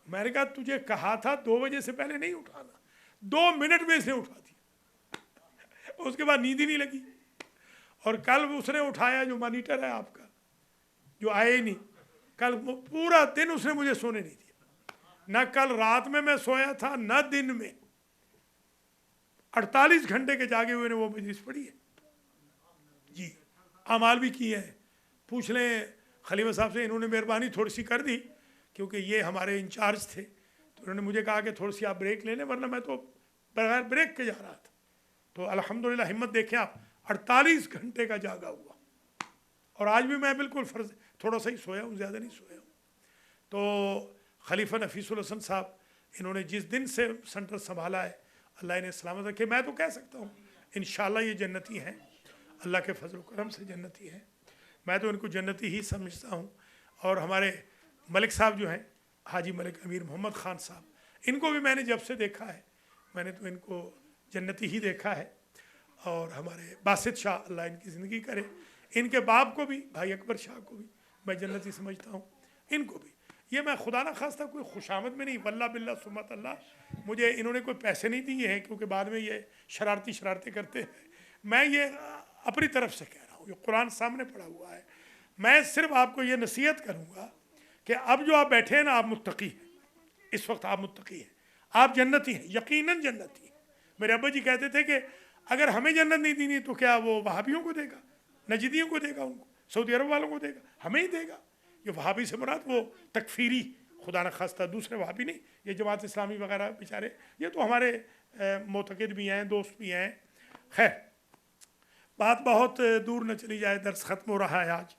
मैंने कहा तुझे कहा था 2 बजे से पहले नहीं उठाना, 2 मिनट में इसने उठा दिया। उसके बाद नींद ही नहीं लगी। और कल उसने उठाया, जो मॉनिटर है आपका, जो आए ही नहीं, कल पूरा दिन उसने मुझे सोने नहीं दिया। न कल रात में मैं सोया था, न दिन में, 48 घंटे के जागे हुए ने वो मजलिस पढ़ी है जी, अमाल भी किए हैं। पूछ लें खलीफा साहब से, इन्होंने मेहरबानी थोड़ी सी कर दी, क्योंकि ये हमारे इंचार्ज थे, तो उन्होंने मुझे कहा कि थोड़ी सी आप ब्रेक ले लें, वरना मैं तो बगैर ब्रेक के जा रहा था। तो अल्हम्दुलिल्लाह हिम्मत देखें आप, 48 घंटे का जागा हुआ। और आज भी मैं बिल्कुल फर्ज थोड़ा सा ही सोया हूँ, ज़्यादा नहीं सोया हूँ। तो खलीफा नफीसुल हसन साहब, इन्होंने जिस दिन से सेंटर संभाला है, अल्लाह इन्हें सलामत रखे। मैं तो कह सकता हूँ इंशाअल्लाह ये जन्नती हैं, अल्लाह के फजल करम से जन्नती हैं। मैं तो इनको जन्नती ही समझता हूँ। और हमारे मलिक साहब जो हैं, हाजी मलिक अमीर मोहम्मद ख़ान साहब, इनको भी मैंने जब से देखा है, मैंने तो इनको जन्नती ही देखा है। और हमारे बासित शाह, अल्लाह इनकी ज़िंदगी करे, इनके बाप को भी, भाई अकबर शाह को भी मैं जन्नती समझता हूँ, इनको भी। ये मैं खुदा न खास्ता कोई खुशामद में नहीं, वल्ला बिल्ला सुम्मत अल्लाह, मुझे इन्होंने कोई पैसे नहीं दिए हैं, क्योंकि बाद में ये शरारतें करते हैं। मैं ये अपनी तरफ से कह रहा हूँ। हूँ, ये कुरान सामने पड़ा हुआ है। मैं सिर्फ आपको ये नसीहत करूँगा कि अब जो आप बैठे हैं ना, आप मुत्तकी हैं, इस वक्त आप मुत्तकी हैं, आप जन्नती हैं, यकीनन जन्नती हैं। मेरे अब्बा जी कहते थे कि अगर हमें जन्नत नहीं देनी तो क्या वो वहाबियों को देगा, नजदियों को देगा, उनको सऊदी अरब वालों को देगा, हमें ही देगा। ये वहाबी से मुराद वो तकफीरी, खुदा न खास्ता दूसरे वहाबी नहीं, ये जमात इस्लामी वगैरह बेचारे, ये तो हमारे मोतक़िद भी हैं, दोस्त भी हैं। खैर, बात बहुत दूर न चली जाए, दर्स ख़त्म हो रहा है। आज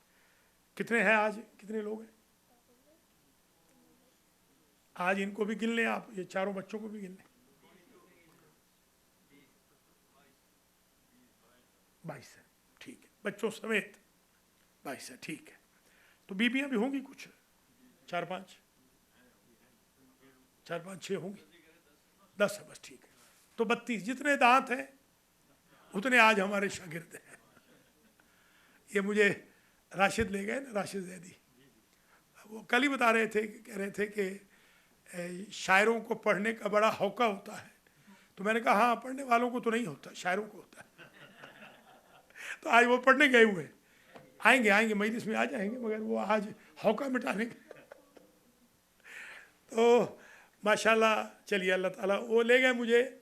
कितने हैं, आज कितने लोग हैं? आज इनको भी गिन लें आप, ये चारों बच्चों को भी गिन लें। 22 है, ठीक है, बच्चों समेत 22 है, ठीक है। तो बीबियाँ भी होंगी कुछ 4-5, 6 होंगी, 10 है बस, ठीक है। तो 32, जितने दांत हैं उतने आज हमारे शागिर्द हैं। ये मुझे राशिद ले गए ना, राशिद जैदी, वो कल ही बता रहे थे, कह रहे थे कि शायरों को पढ़ने का बड़ा हौका होता है। तो मैंने कहा हाँ, पढ़ने वालों को तो नहीं होता, शायरों को होता है। तो आज वो पढ़ने गए हुए, आएंगे मजलिस में आ जाएंगे, मगर वो आज हौका मिटाने के। तो माशाल्लाह, चलिए अल्लाह ताला, वो ले गए मुझे।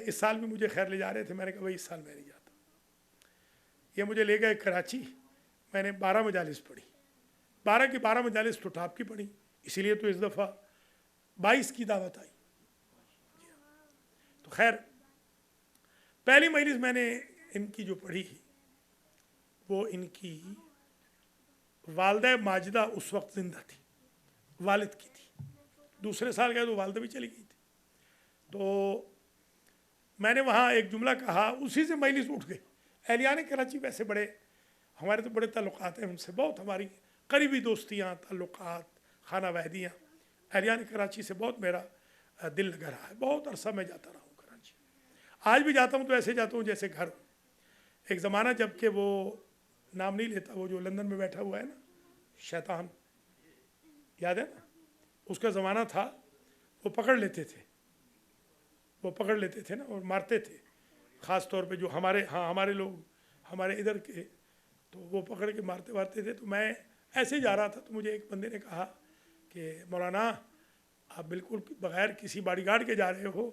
इस साल भी मुझे खैर ले जा रहे थे, मैंने कहा भाई इस साल मैं नहीं जाता। ये मुझे ले गए कराची, मैंने 12 मजालिस पढ़ी, 12 की 12 मजालिस तो टॉप की पढ़ी, इसीलिए तो इस दफ़ा 22 की दावत आई। तो खैर, पहली मजलिस मैंने इनकी जो पढ़ी वो इनकी वालदा माजिदा उस वक्त जिंदा थी, वालिद की थी। दूसरे साल गए तो वालदा भी चली गई थी। तो मैंने वहाँ एक जुमला कहा, उसी से मजलिस उठ गई। एहलियान कराची वैसे बड़े, हमारे तो बड़े ताल्लुकात हैं उनसे, बहुत हमारी करीबी दोस्तियाँ, ताल्लुकात, खाना वहदियाँ। एहलियान कराची से बहुत मेरा दिल लगा रहा है, बहुत अरसा मैं जाता रहा हूँ कराची। आज भी जाता हूँ तो ऐसे जाता हूँ जैसे घर। एक ज़माना जबकि वो नाम नहीं लेता, वो जो लंदन में बैठा हुआ है ना, शैतान, याद है ना, उसका ज़माना था। वो पकड़ लेते थे ना, और मारते थे, ख़ास तौर पे जो हमारे लोग, हमारे इधर के, तो वो पकड़ के मारते थे। तो मैं ऐसे ही जा रहा था, तो मुझे एक बंदे ने कहा कि मौलाना आप बिल्कुल बग़ैर किसी बॉडीगार्ड के जा रहे हो।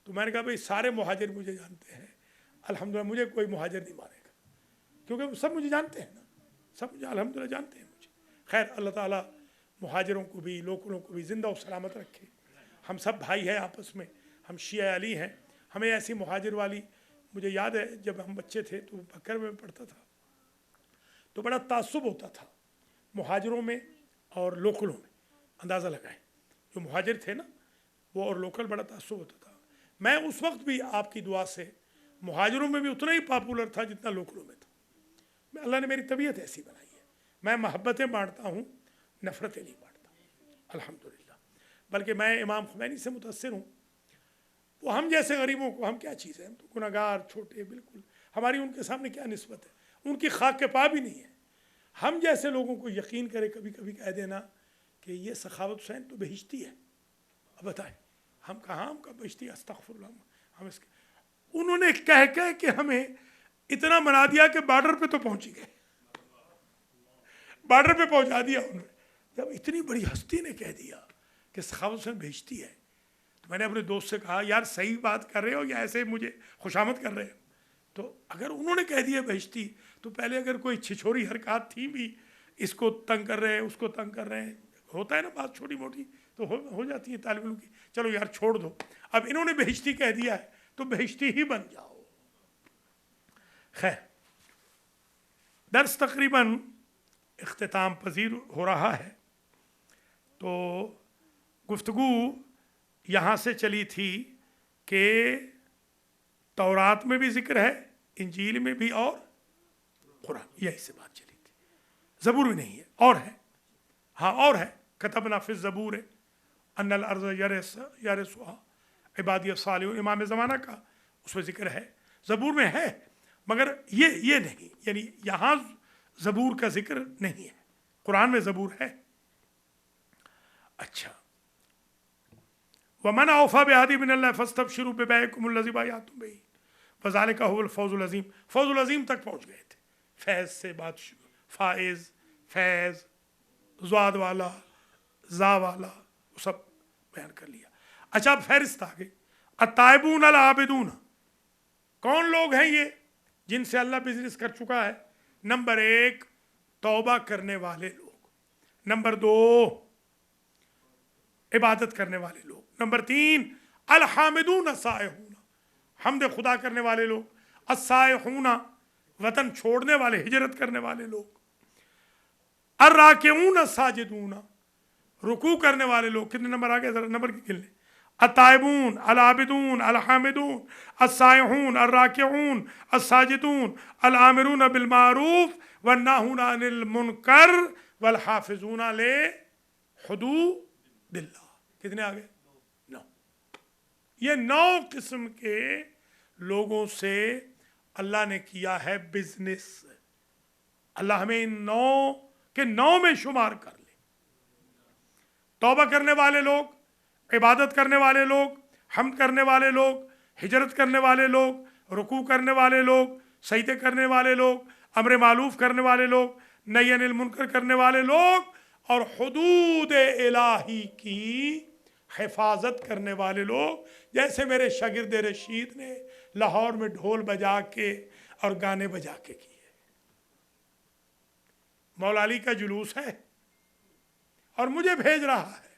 तो मैंने कहा भाई सारे मुहाजिर मुझे जानते हैं, अल्हम्दुलिल्लाह मुझे कोई मुहाजिर नहीं मारेगा, क्योंकि सब मुझे जानते हैं ना, सब मुझे अल्हम्दुलिल्लाह जानते हैं मुझे। खैर, अल्लाह ताला मुहाजिरों को भी, लोकलों को भी ज़िंदा और सलामत रखे। हम सब भाई हैं आपस में, हम शिया अली हैं। हमें ऐसी मुहाजिर वाली, मुझे याद है जब हम बच्चे थे तो बकर में पढ़ता था, तो बड़ा तासुब होता था मुहाजिरों में और लोकलों में। अंदाज़ा लगाएं, जो मुहाजिर थे ना वो और लोकल, बड़ा तासुब होता था। मैं उस वक्त भी आपकी दुआ से मुहाजिरों में भी उतना ही पॉपुलर था जितना लोकलों में था। अल्लाह ने मेरी तबीयत ऐसी बनाई है, मैं मोहब्बतें बांटता हूँ, नफ़रतें नहीं बांटता, अल्हम्दुलिल्लाह। बल्कि मैं इमाम खुमैनी से मुतअस्सिर हूँ। वो हम जैसे गरीबों को, हम क्या चीज़ है, हम तो गुनहगार छोटे, बिल्कुल हमारी उनके सामने क्या निस्बत है, उनकी खाक के पा भी नहीं है। हम जैसे लोगों को यकीन करे, कभी कभी कह देना कि ये सखावत हुसैन तो बहिश्ती है। अब बताएं हम कहाँ, हम कब बहिश्ती, अस्तग़फिरुल्लाह, हम इसके, उन्होंने कह के हमें इतना बना दिया कि बॉर्डर पे तो पहुँच गए, बॉर्डर पे पहुँचा दिया उन्होंने। जब इतनी बड़ी हस्ती ने कह दिया कि सखावत हुसैन बहिश्ती है, तो मैंने अपने दोस्त से कहा यार सही बात कर रहे हो या ऐसे मुझे खुशामद कर रहे हो? तो अगर उन्होंने कह दिया बहिश्ती, तो पहले अगर कोई छिछोरी हरकत थी भी, इसको तंग कर रहे हैं, उसको तंग कर रहे हैं, होता है ना बात छोटी मोटी तो हो जाती है तालिब इल्म की, चलो यार छोड़ दो। अब इन्होंने बहिश्ती कह दिया है तो बहिश्ती ही बन जाओ। खैर, दर्स तकरीबन इख्तिताम पजीर हो रहा है। तो गुफ्तगू यहाँ से चली थी कि तौरात में भी जिक्र है, इंजील में भी, और कुरान, यही से बात चली थी। ज़बूर में नहीं है, और है, हाँ और है, कतबना फिज़ ज़बूर अन्नल अर्ज़ यरिसुहा इबादी सालिहून, इमाम ज़माना का उसमें जिक्र है, ज़बूर में है, मगर ये नहीं, यानी यहाँ ज़बूर का जिक्र नहीं है, कुरान में ज़बूर है। अच्छा, वमन औफ़ा बिअहदी मिनल्लाह फस्तबशिरू बिबैइकुमुल्लज़ी बायअतुम बिही फ़ज़ालिका हुवल फ़ौज़ुल अज़ीम, फ़ौज़ुल अज़ीम तक पहुँच गए थे, फैज़ से बात फ़ाइज़, फैज़, ज़्वाद वाला, ज़ा वाला, वो सब बयान कर लिया। अच्छा, अब फहरिस्त आ गई। अताइबून अल आबिदून, कौन लोग हैं ये जिनसे अल्लाह बिजनेस कर चुका है? नंबर 1, तौबा करने वाले लोग। नंबर 2, इबादत करने वाले लोग। नंबर 3, अल हामिदून अस्साइहून, हमद खुदा करने वाले लोग। अस्साइहून, वतन छोड़ने वाले, हिजरत करने वाले लोग। अर्राकिऊन अस्साजिदून, रुकू करने वाले लोग। कितने नंबर आ गए, जरा नंबर की गिन लें। अताइबून, अल आबिदून, अल हामिदून, अस्साइहून, अर्राकिऊन, अस्साजिदून, अल आमिरून बिल मारूफ वन्नाहून अनिल मुनकर वल हाफिजून ले हुदूदिल्लाह। कितने आ गए? 9। ये 9 किस्म के लोगों से अल्लाह ने किया है बिजनेस। अल्लाह हमें इन 9 के 9 में शुमार कर ले। तौबा करने वाले लोग, इबादत करने वाले लोग, हम्द करने वाले लोग, हिजरत करने वाले लोग, रुकू करने वाले लोग, सजदे करने वाले लोग, अम्र मारूफ करने वाले लोग, नही अनिल मुनकर करने वाले लोग, और हुदूद इलाही की हिफाजत करने वाले लोग। जैसे मेरे शागिर्द रशीद ने लाहौर में ढोल बजा के और गाने बजा के किए। मौला अली का जुलूस है और मुझे भेज रहा है,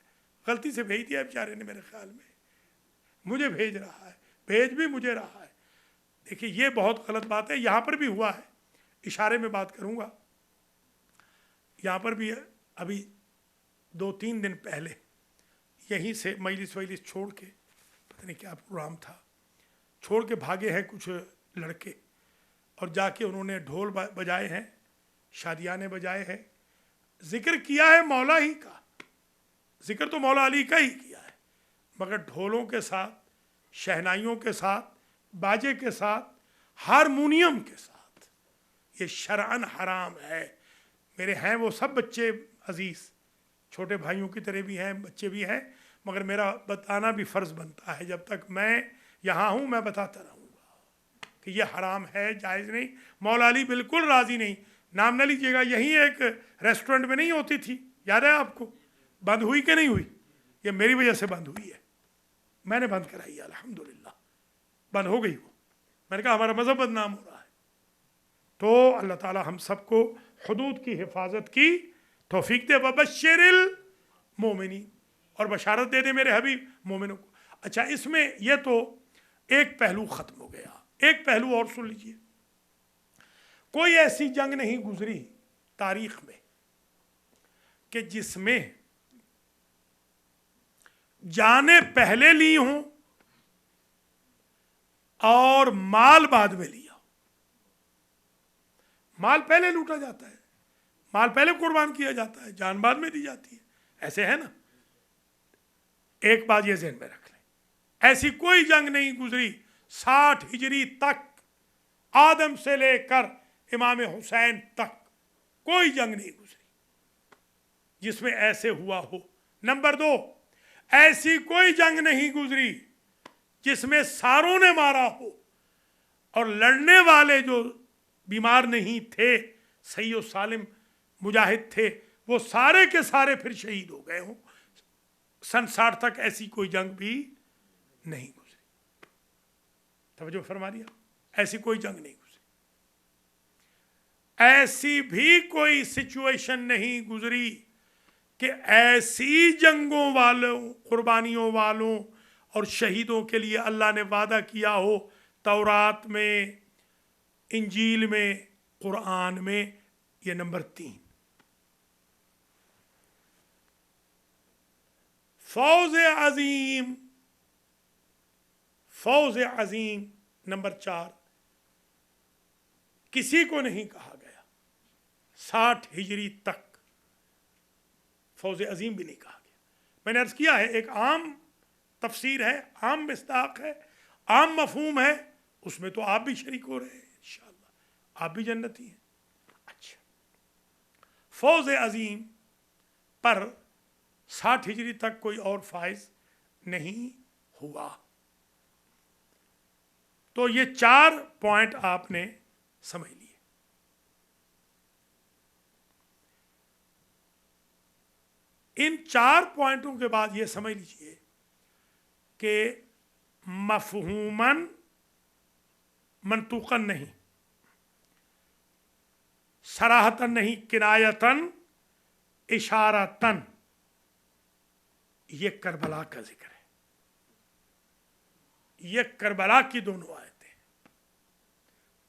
गलती से भेज दिया बेचारे ने, मेरे ख्याल में मुझे भेज रहा है, भेज भी मुझे रहा है। देखिए ये बहुत गलत बात है। यहाँ पर भी हुआ है, इशारे में बात करूँगा। यहाँ पर भी अभी 2-3 दिन पहले यहीं से मजलिस वजलिस छोड़ के, पता नहीं क्या प्रोग्राम था, छोड़ के भागे हैं कुछ लड़के, और जाके उन्होंने ढोल बजाए हैं, शादियाने बजाए हैं, जिक्र किया है मौला ही का, जिक्र तो मौला अली का ही किया है, मगर ढोलों के साथ, शहनाइयों के साथ, बाजे के साथ, हारमोनियम के साथ। ये शरअन हराम है। मेरे हैं वो सब बच्चे अजीज़, छोटे भाइयों की तरह भी हैं, बच्चे भी हैं, मगर मेरा बताना भी फ़र्ज़ बनता है। जब तक मैं यहाँ हूँ मैं बताता रहूँगा कि ये हराम है, जायज़ नहीं। मौला अली बिल्कुल राज़ी नहीं। नाम न लीजिएगा, यहीं एक रेस्टोरेंट में नहीं होती थी, याद है आपको? बंद हुई कि नहीं हुई? ये मेरी वजह से बंद हुई है, मैंने बंद कराई है, अल्हम्दुलिल्लाह बंद हो गई वो। मैंने कहा हमारा मज़हब बदनाम हो रहा है। तो अल्लाह ताला हम सबको हुदूद की हिफाजत की तौफीक दे। वबश्शिरिल मोमिनीन, और बशारत दे दे मेरे हबीब मोमिनों को। अच्छा, इसमें यह तो एक पहलू ख़त्म हो गया। एक पहलू और सुन लीजिए। कोई ऐसी जंग नहीं गुजरी तारीख में कि जिसमें जाने पहले ली हों और माल बाद में लिया। माल पहले लूटा जाता है, माल पहले कुर्बान किया जाता है, जान बाद में दी जाती है, ऐसे है ना। एक बात ये ज़हन में रख लें, ऐसी कोई जंग नहीं गुजरी 60 हिजरी तक, आदम से लेकर इमाम हुसैन तक कोई जंग नहीं गुजरी जिसमें ऐसे हुआ हो। नंबर 2, ऐसी कोई जंग नहीं गुजरी जिसमें सारों ने मारा हो और लड़ने वाले जो बीमार नहीं थे, सही और सालिम मुजाहिद थे, वो सारे के सारे फिर शहीद हो गए हों। सन 60 तक ऐसी कोई जंग भी नहीं गुजरी। तवज्जो फरमा दिया, ऐसी कोई जंग नहीं गुजरी। ऐसी भी कोई सिचुएशन नहीं गुजरी कि ऐसी जंगों वालों, कुर्बानियों वालों और शहीदों के लिए अल्लाह ने वादा किया हो तौरात में, इंजील में, कुरान में। ये नंबर 3। फौज अजीम, फौज अजीम नंबर 4 किसी को नहीं कहा गया। 60 हिजरी तक फौज अजीम भी नहीं कहा गया। मैंने अर्ज किया है, एक आम तफसीर है, आम मिस्ताक है, आम मफहूम है, उसमें तो आप भी शरीक हो रहे हैं इंशाअल्लाह, आप भी जन्नती हैं। अच्छा, फौज अजीम पर 60 हिजरी तक कोई और फाइज नहीं हुआ। तो ये 4 पॉइंट आपने समझ लिए। इन 4 पॉइंटों के बाद ये समझ लीजिए कि मफहूमन मंतूकन नहीं, सराहतन नहीं, किनायतन, इशारतन, ये करबला का जिक्र है। ये करबला की दोनों आयतें।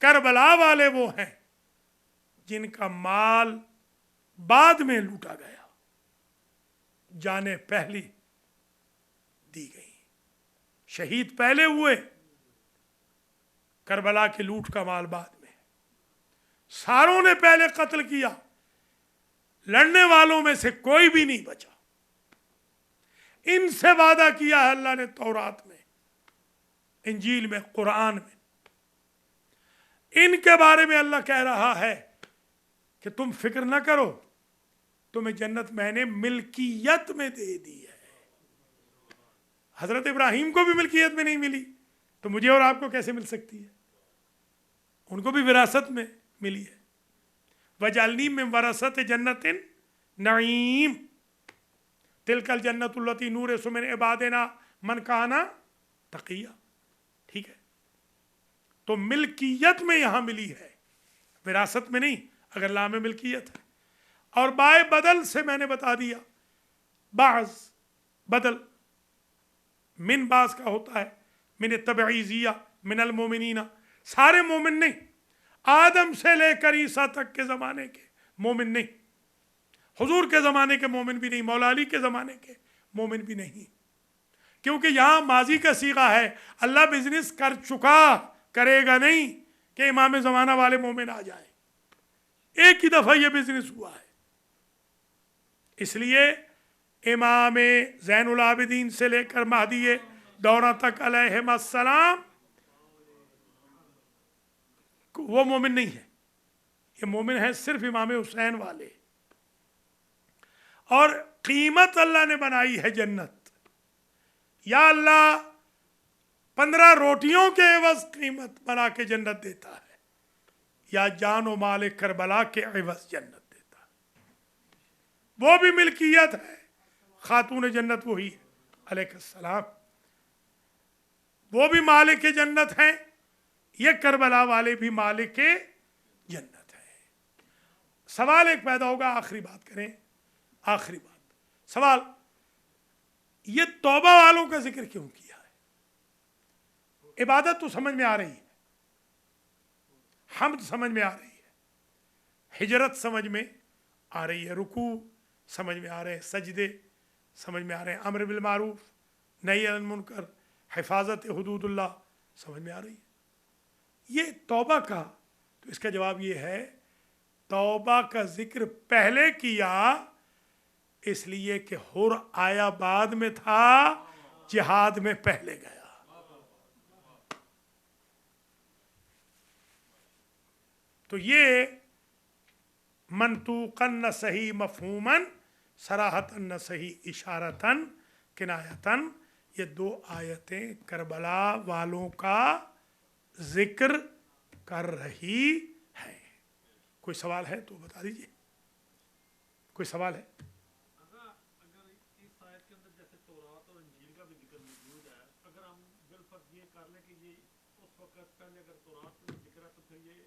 करबला वाले वो हैं जिनका माल बाद में लूटा गया, जाने पहली दी गई। शहीद पहले हुए, करबला की लूट का माल बाद में। सारों ने पहले कत्ल किया, लड़ने वालों में से कोई भी नहीं बचा। इनसे वादा किया है अल्लाह ने तौरात में, इंजील में, कुरान में। इनके बारे में अल्लाह कह रहा है कि तुम फिक्र ना करो, तुम्हें जन्नत मैंने मिल्कियत में दे दी है। हजरत इब्राहिम को भी मिल्कियत में नहीं मिली, तो मुझे और आपको कैसे मिल सकती है? उनको भी विरासत में मिली है। वजालनी में वरसत जन्नतिन नईम, तिलकल जन्नतुल्लती नूर सुमिन इबादना मन काना तकिया। ठीक है, तो मिल्कियत में यहां मिली है, विरासत में नहीं। अगर ला में मिल्कियत है, और बाय बदल से मैंने बता दिया, बाज बदल मिन बाज का होता है, मिन तबईजिया मिनल मोमिनीना, सारे मोमिन नहीं, आदम से लेकर ईसा तक के ज़माने के मोमिन नहीं, हुजूर के ज़माने के मोमिन भी नहीं, मौला अली के ज़माने के मोमिन भी नहीं, क्योंकि यहाँ माजी का सीगा है। अल्लाह बिजनेस कर चुका, करेगा नहीं कि इमाम ज़माना वाले मोमिन आ जाए। एक ही दफ़ा ये बिजनेस हुआ है। इसलिए इमाम ज़ैनुल आबिदीन से लेकर महदी दौरा तक अलैहिस्सलाम वो मोमिन नहीं है। ये मोमिन है सिर्फ इमाम हुसैन वाले। और कीमत अल्लाह ने बनाई है जन्नत। या अल्लाह 15 रोटियों के एवज कीमत बना के जन्नत देता है, या जान व माल करबला के एवज जन्नत देता है। वो भी मिल्कियत है, खातून जन्नत वही है अलैहिस्सलाम, वो भी मालिक जन्नत हैं। ये करबला वाले भी मालिक जन्नत है। सवाल एक पैदा होगा, आखिरी बात करें, आखिरी बात, सवाल ये तौबा वालों का जिक्र क्यों किया है? इबादत तो समझ में आ रही है, हम्द समझ में आ रही है, हिजरत समझ में आ रही है, रुकू समझ में आ रहे हैं, सजदे समझ में आ रहे हैं, अम्र बिल मारूफ नही अनिल मुनकर, हिफाजत हुदूदुल्लाह समझ में आ रही है। ये तौबा का, तो इसका जवाब ये है, तौबा का जिक्र पहले किया इसलिए कि हुर आया बाद में था, जिहाद में पहले गया। तो ये मंतूकन न सही मफहूमन, सराहतन न सही इशारतन किनायतन, ये 2 आयतें करबला वालों का जिक्र कर रही है। कोई सवाल है तो बता दीजिए, कोई सवाल है? अगर इस आयत के अंदर जैसे तौरात और इंजील का भी जिक्र मौजूद है, अगर हम बिलफर्ज ये कर लें कि ये उस वक्त पहले अगर तौरात का जिक्र है, तो फिर ये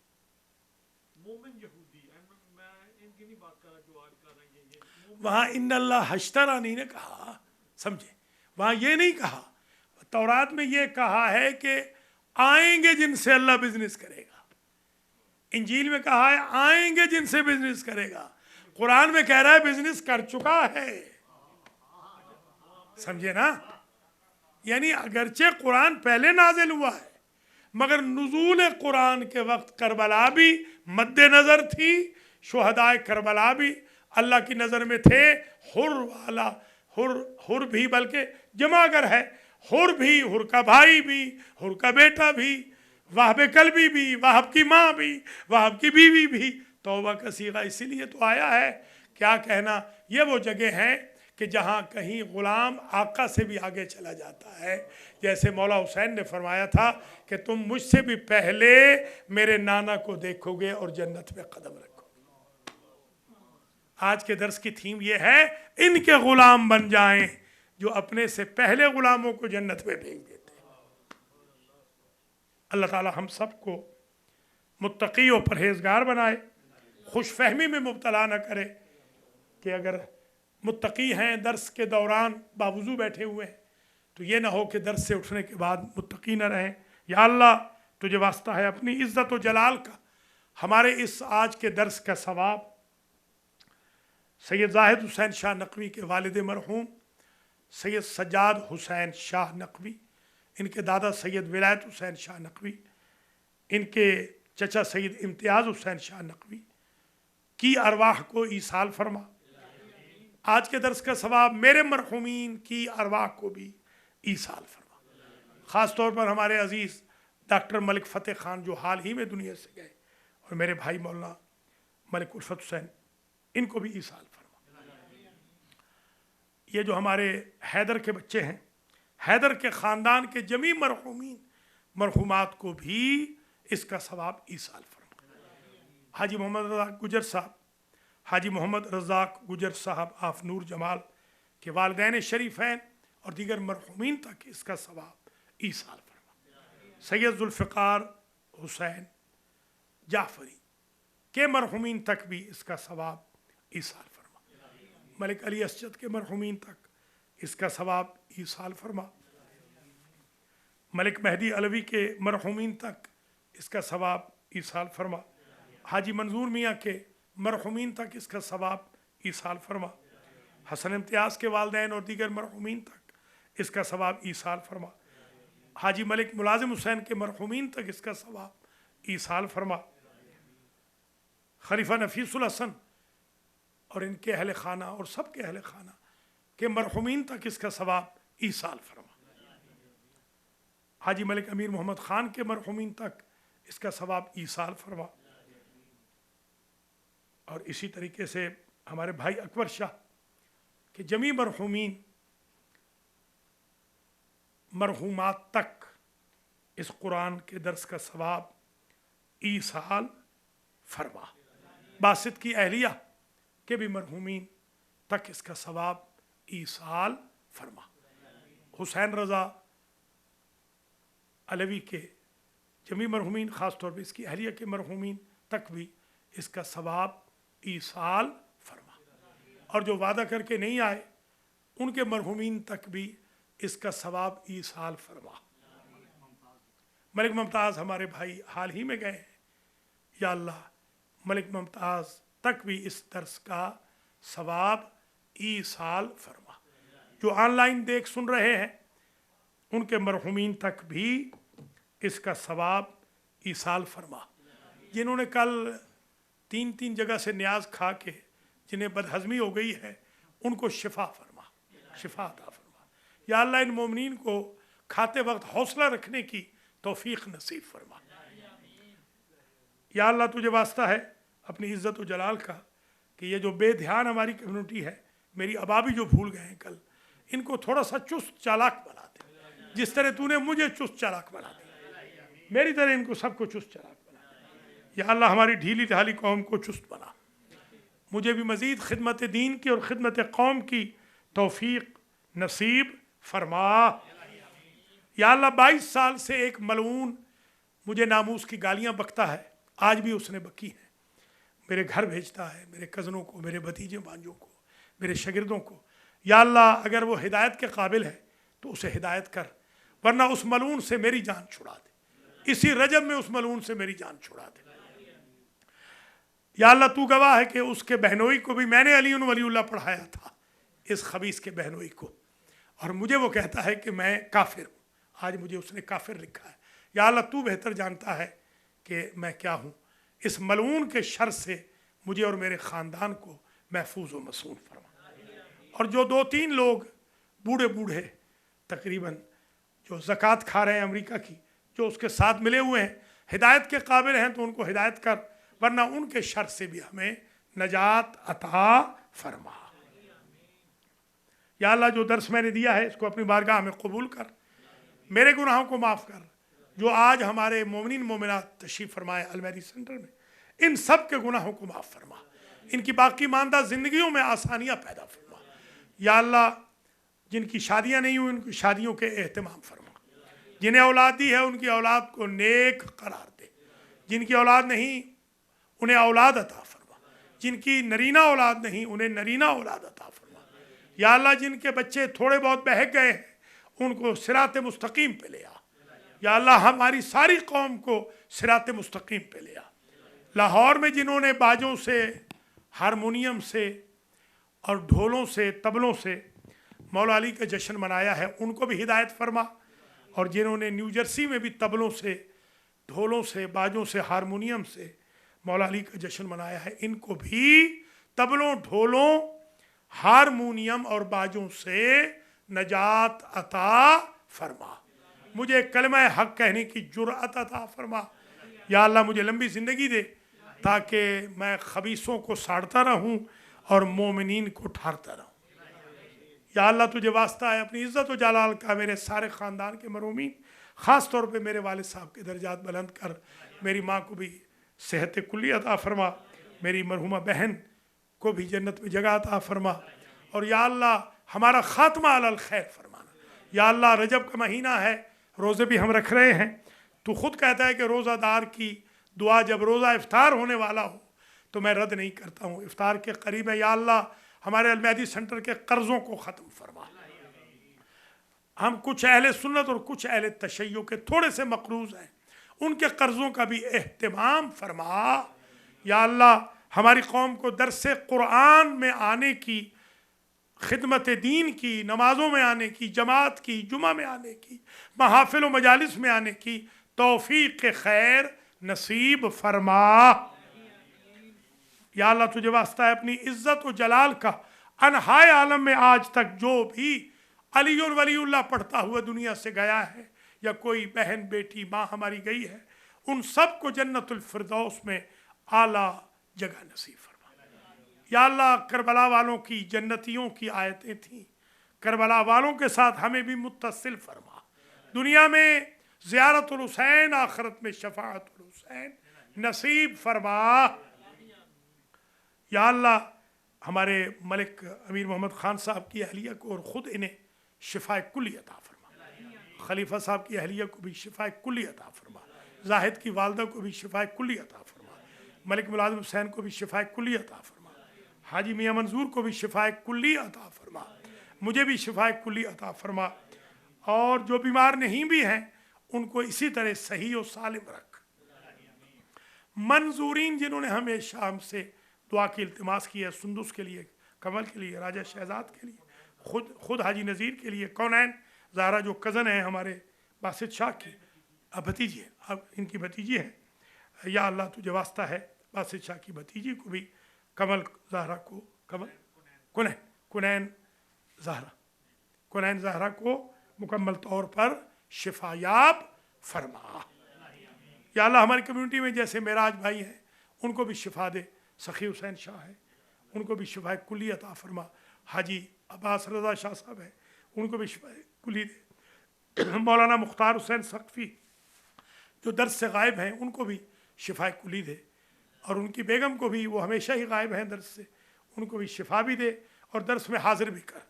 मोमिन यहूदी, मैं इनकी नहीं बात कर रहा जो आज कर रहे हैं, ये वहाँ इन्नल्लाह हश्तरा नहीं ने कहा, समझे? वहाँ ये नहीं कहा। तौरात में ये कहा है कि आएंगे जिनसे अल्लाह बिजनेस करेगा। इंजील में कहा है आएंगे जिनसे बिजनेस करेगा। कुरान में कह रहा है बिजनेस कर चुका है। समझे ना? यानी अगरचे कुरान पहले नाजिल हुआ है, मगर नुज़ूल कुरान के वक्त करबला भी मद्देनजर थी, शुहदाए करबला भी अल्लाह की नज़र में थे। हुर वाला, हुर भी बल्कि जमागर है, हुर भी, हुर का भाई भी, हुर का बेटा भी, वाहब कल्बी भी, वाहब की माँ भी, वाहब की बीवी भी। तौबा का सीगा इसीलिए तो आया है। क्या कहना, ये वो जगह है कि जहाँ कहीं ग़ुलाम आका से भी आगे चला जाता है। जैसे मौला हुसैन ने फरमाया था कि तुम मुझसे भी पहले मेरे नाना को देखोगे और जन्नत में कदम रखोगे। आज के दर्स की थीम ये है, इनके गुलाम बन जाएं जो अपने से पहले गुलामों को जन्नत में भेज देते हैं। अल्लाह ताला हम सबको मुत्तकी और परहेजगार बनाए, खुश फहमी में मुब्तला न करे कि अगर मुत्तकी हैं दर्स के दौरान बावजू बैठे हुए हैं तो ये ना हो कि दर्स से उठने के बाद मुत्तकी न रहें। या अल्लाह तुझे वास्ता है अपनी इज़्ज़त और जलाल का, हमारे इस आज के दर्स का सवाब सैयद जाहिद हुसैन शाह नकवी के वालिद मरहूम सैयद सज्जाद हुसैन शाह नकवी, इनके दादा सैयद विलायत हुसैन शाह नकवी, इनके चचा सैयद इम्तियाज़ हुसैन शाह नकवी की अरवाह को ईसाल फरमा। आज के दर्स का सवाब मेरे मरहूमीन की अरवाह को भी ईसाल फरमा। ख़ास तौर पर हमारे अज़ीज़ डॉक्टर मलिक फ़तेह ख़ान जो हाल ही में दुनिया से गए, और मेरे भाई मौलाना मलिक उल्फत हुसैन, इनको भी ईसाल फरमा। ये जो हमारे हैदर के बच्चे हैं, हैदर के ख़ानदान के जमी मरहूमीन मरहूमात को भी इसका सवाब ईसाल फरमा। हाजी मोहम्मद रज़ाक गुजर साहब, हाजी मोहम्मद रज़ाक गुजर साहब आफ नूर जमाल के वालिदैन शरीफैन और दीगर मरहूमीन तक इसका सवाब ईसाल फरमा। सैयद जुल्फ़िकार हुसैन जाफ़री के मरहूमीन तक भी इसका सवाब ईसाल फरमा। मलिक अली असजद के मरहूमीन तक इसका सवाब ईसाल फरमा। मलिक मेहदी अलवी के मरहूमीन तक इसका सवाब ईसाल फरमा। हाजी मंजूर मियाँ के मरहूमीन तक इसका सवाब ईसाल फरमा। हसन इम्तियाज़ के वालिदैन और दीगर मरहूमीन तक इसका सवाब ईसाल फरमा। हाजी मलिक मुलाजिम हुसैन के मरहूमीन तक इसका सवाब ईसाल फरमा। खलीफा नफीसुल हसन और इनके अहल खाना और सब के अहल खाना के मरहूमीन तक इसका सवाब ईसाल फरमा। हाजी मलिक अमीर मोहम्मद ख़ान के मरहूमीन तक इसका सवाब ईसाल फरमा। और इसी तरीके से हमारे भाई अकबर शाह के जमी मरहूमीन मरहूमात तक इस कुरान के दर्स का सवाब ईसाल फरमा। बासित की अहलिया के भी मरहूमीन तक इसका सवाब ईसाल फरमा। हुसैन रज़ा अलवी के जमी मरहूमीन, ख़ास तौर पर इसकी अहलिया के मरहूमीन तक भी इसका सवाब ईसाल फरमा। और जो वादा करके नहीं आए उनके मरहूमीन तक भी इसका सवाब ईसाल फरमा। मलिक मुमताज़ हमारे भाई हाल ही में गए हैं, या अल्लाह मलिक मुमताज़ तक भी इस दर्स का सवाब ईसाल फरमा। जो ऑनलाइन देख सुन रहे हैं उनके मरहूमीन तक भी इसका सवाब ईसाल फरमा। जिन्होंने कल 3 जगह से न्याज खा के जिन्हें बदहज़मी हो गई है उनको शिफा फरमा, शिफा अता फरमा। या अल्लाह इन मोमिनीन को खाते वक्त हौसला रखने की तौफीक नसीब फरमा। या अल्लाह तुझे वास्ता है अपनी इज़्ज़त व जलाल का कि ये जो बेध्यान हमारी कम्युनिटी है, मेरी अबाबी जो भूल गए हैं कल, इनको थोड़ा सा चुस्त चालाक बना दे। जिस तरह तूने मुझे चुस्त चालाक बना दिया, मेरी तरह इनको सबको चुस्त चालाक बना दे। या अल्लाह हमारी ढीली ढाली कौम को चुस्त बना। मुझे भी मज़ीद खिदमत दीन की और खिदमत कौम की तौफीक नसीब फरमा। या अल्लाह 22 साल से एक मलऊन मुझे नामूस की गालियाँ बकता है, आज भी उसने बकी हैं। मेरे घर भेजता है, मेरे कज़नों को, मेरे भतीजे भांजों को, मेरे शागिर्दों को। या अल्लाह अगर वो हिदायत के काबिल है तो उसे हिदायत कर, वरना उस मलून से मेरी जान छुड़ा दे। इसी रजब में उस मलून से मेरी जान छुड़ा दे। या अल्लाह तू गवाह है कि उसके बहनोई को भी मैंने अली वलीउल्लाह पढ़ाया था, इस खबीस के बहनोई को, और मुझे वो कहता है कि मैं काफिर हूँ। आज मुझे उसने काफिर लिखा है। या अल्लाह तू बेहतर जानता है कि मैं क्या हूँ। इस मलऊन के शर से मुझे और मेरे ख़ानदान को महफूज व मसून फरमा। और जो 2-3 लोग बूढ़े बूढ़े तकरीबन जो ज़कात खा रहे हैं अमेरिका की, जो उसके साथ मिले हुए हैं, हिदायत के काबिल हैं तो उनको हिदायत कर, वरना उनके शर से भी हमें नजात अता फरमा। या अल्लाह जो दर्स मैंने दिया है इसको अपनी बारगाह में कबूल कर, मेरे गुनाहों को माफ़ कर। जो आज हमारे मोमिनीन मोमिनात तशरीफ़ फरमाए अलमहरी सेंटर में, इन सब के गुनाहों को माफ़ फरमा। इनकी बाकी मानदा ज़िंदगियों में आसानियाँ पैदा फरमा। या अल्लाह जिन की शादियाँ नहीं हुई उनकी शादियों के एहतमाम फरमा, जिन्हें औलाद दी है उनकी औलाद को नेक करार दे, जिनकी औलाद नहीं उन्हें औलाद अता फरमा, जिनकी नरीना औलाद नहीं उन्हें नरीना औलाद अता फरमा। या अल्लाह जिनके बच्चे थोड़े बहुत बहक गए हैं उनको सिरात मुस्तकीम पे ले आ। या अल्लाह हमारी सारी कौम को सिरात मुस्तकीम पे ले आ। लाहौर में जिन्होंने बाजों से, हारमोनियम से और ढोलों से, तबलों से मौला अली का जश्न मनाया है उनको भी हिदायत फरमा, और जिन्होंने न्यू जर्सी में भी तबलों से, ढोलों से, बाजों से, हारमोनियम से मौला अली का जश्न मनाया है इनको भी तबलों, ढोलों, हारमोनियम और बाजों से नजात अता फरमा। मुझे कलमा हक कहने की जुर्अत अता फरमा। या अल्लाह मुझे लंबी ज़िंदगी दे ताकि मैं खबीसों को साड़ता रहूं और मोमिनीन को ठारता रहूं। या अल्लाह तुझे वास्ता है अपनी इज़्ज़त व जलाल का मेरे सारे ख़ानदान के मरूमीन, ख़ास तौर पे मेरे वालिद साहब के दर्जात बुलंद कर, मेरी माँ को भी सेहत कुल्ली अता फरमा, मेरी मरहुमा बहन को भी जन्नत में जगह अता फरमा, और या अल्लाह हमारा ख़ात्मा अलल खैर फरमाना। या अल्लाह रजब का महीना है, रोज़े भी हम रख रहे हैं, तो ख़ुद कहता है कि रोज़ादार की दुआ जब रोज़ा इफ्तार होने वाला हो तो मैं रद्द नहीं करता हूँ, इफ्तार के करीब है। या अल्लाह हमारे अलमहदी सेंटर के कर्ज़ों को ख़त्म फरमा। हम कुछ अहले सुन्नत और कुछ अहले तशय्यो के थोड़े से मक़रूज़ हैं, उनके कर्ज़ों का भी एहतमाम फरमा। या अल्लाह हमारी कौम को दरसे क़ुरआन में आने की, खिदमत दीन की, नमाज़ों में आने की, जमात की, जुमा में आने की, महाफिल व मजालिस में आने की तौफ़ीक़ खैर नसीब फरमा। या अल्लाह तुझे वास्ता है अपनी इज़्ज़त व जलाल का अनहाय आलम में आज तक जो भी अली और वलीउल्लाह पढ़ता हुआ दुनिया से गया है, या कोई बहन, बेटी, माँ हमारी गई है, उन सब को जन्नतुल फिरदौस में आला जगह नसीब फरमा। या अल्लाह करबला वालों की, जन्नतियों की आयतें थीं, करबला वालों के साथ हमें भी मुत्तसिल फरमा। दुनिया में ज़ियारतुल हुसैन, आखिरत में शफाअतुल हुसैन नसीब फरमा। या अल्लाह हमारे मलिक अमीर मोहम्मद ख़ान साहब की अहलिया को और ख़ुद इन्हें शिफाए कुल्ली अता फरमा। खलीफा साहब की अहलिया को भी शिफाए कुल्ली अता फरमा। जाहिद की वालदा को भी शिफाए कुल्ली अता फरमा। मलिक मुलाज़िम हुसैन को भी शिफाए कुल्ली अता फरमा। हाजी मियाँ मंजूर को भी शिफाए कुल्ली अता फरमा। मुझे भी शिफाए कुल्ली अता फरमा, और जो बीमार नहीं भी हैं उनको इसी तरह सही और सालिम रख। मंजूरीन जिन्होंने हमेशा हमसे दुआ की इल्तिमास की है, सुंदुस के लिए, कमल के लिए, राजा शहजाद के लिए, खुद हाजी नज़ीर के लिए, कौनैन ज़हरा जो कज़न है हमारे बासित शाह की, अब भतीजी है, अब इनकी भतीजी है। या अल्लाह तुझे वास्ता है बासित शाह की भतीजी को भी, कमल ज़हरा को, कुनैन ज़हरा को मुकम्मल तौर पर शिफायाब फरमा। या अल्लाह हमारी कम्युनिटी में जैसे मेराज भाई हैं उनको भी शिफा दे, सखी हुसैन शाह है उनको भी शिफाए कुल्ली अता फरमा। हाजी अब्बास रज़ा शाह साहब है उनको भी शिफाए कुल्ली दे। मौलाना मुख्तार हुसैन सक़फ़ी जो दर्स से गायब हैं उनको भी शिफाए कुल्ली दे, और उनकी बेगम को भी, वो हमेशा ही गायब हैं दर्स से, उनको भी शिफा भी दे और दर्स में हाजिर भी कर।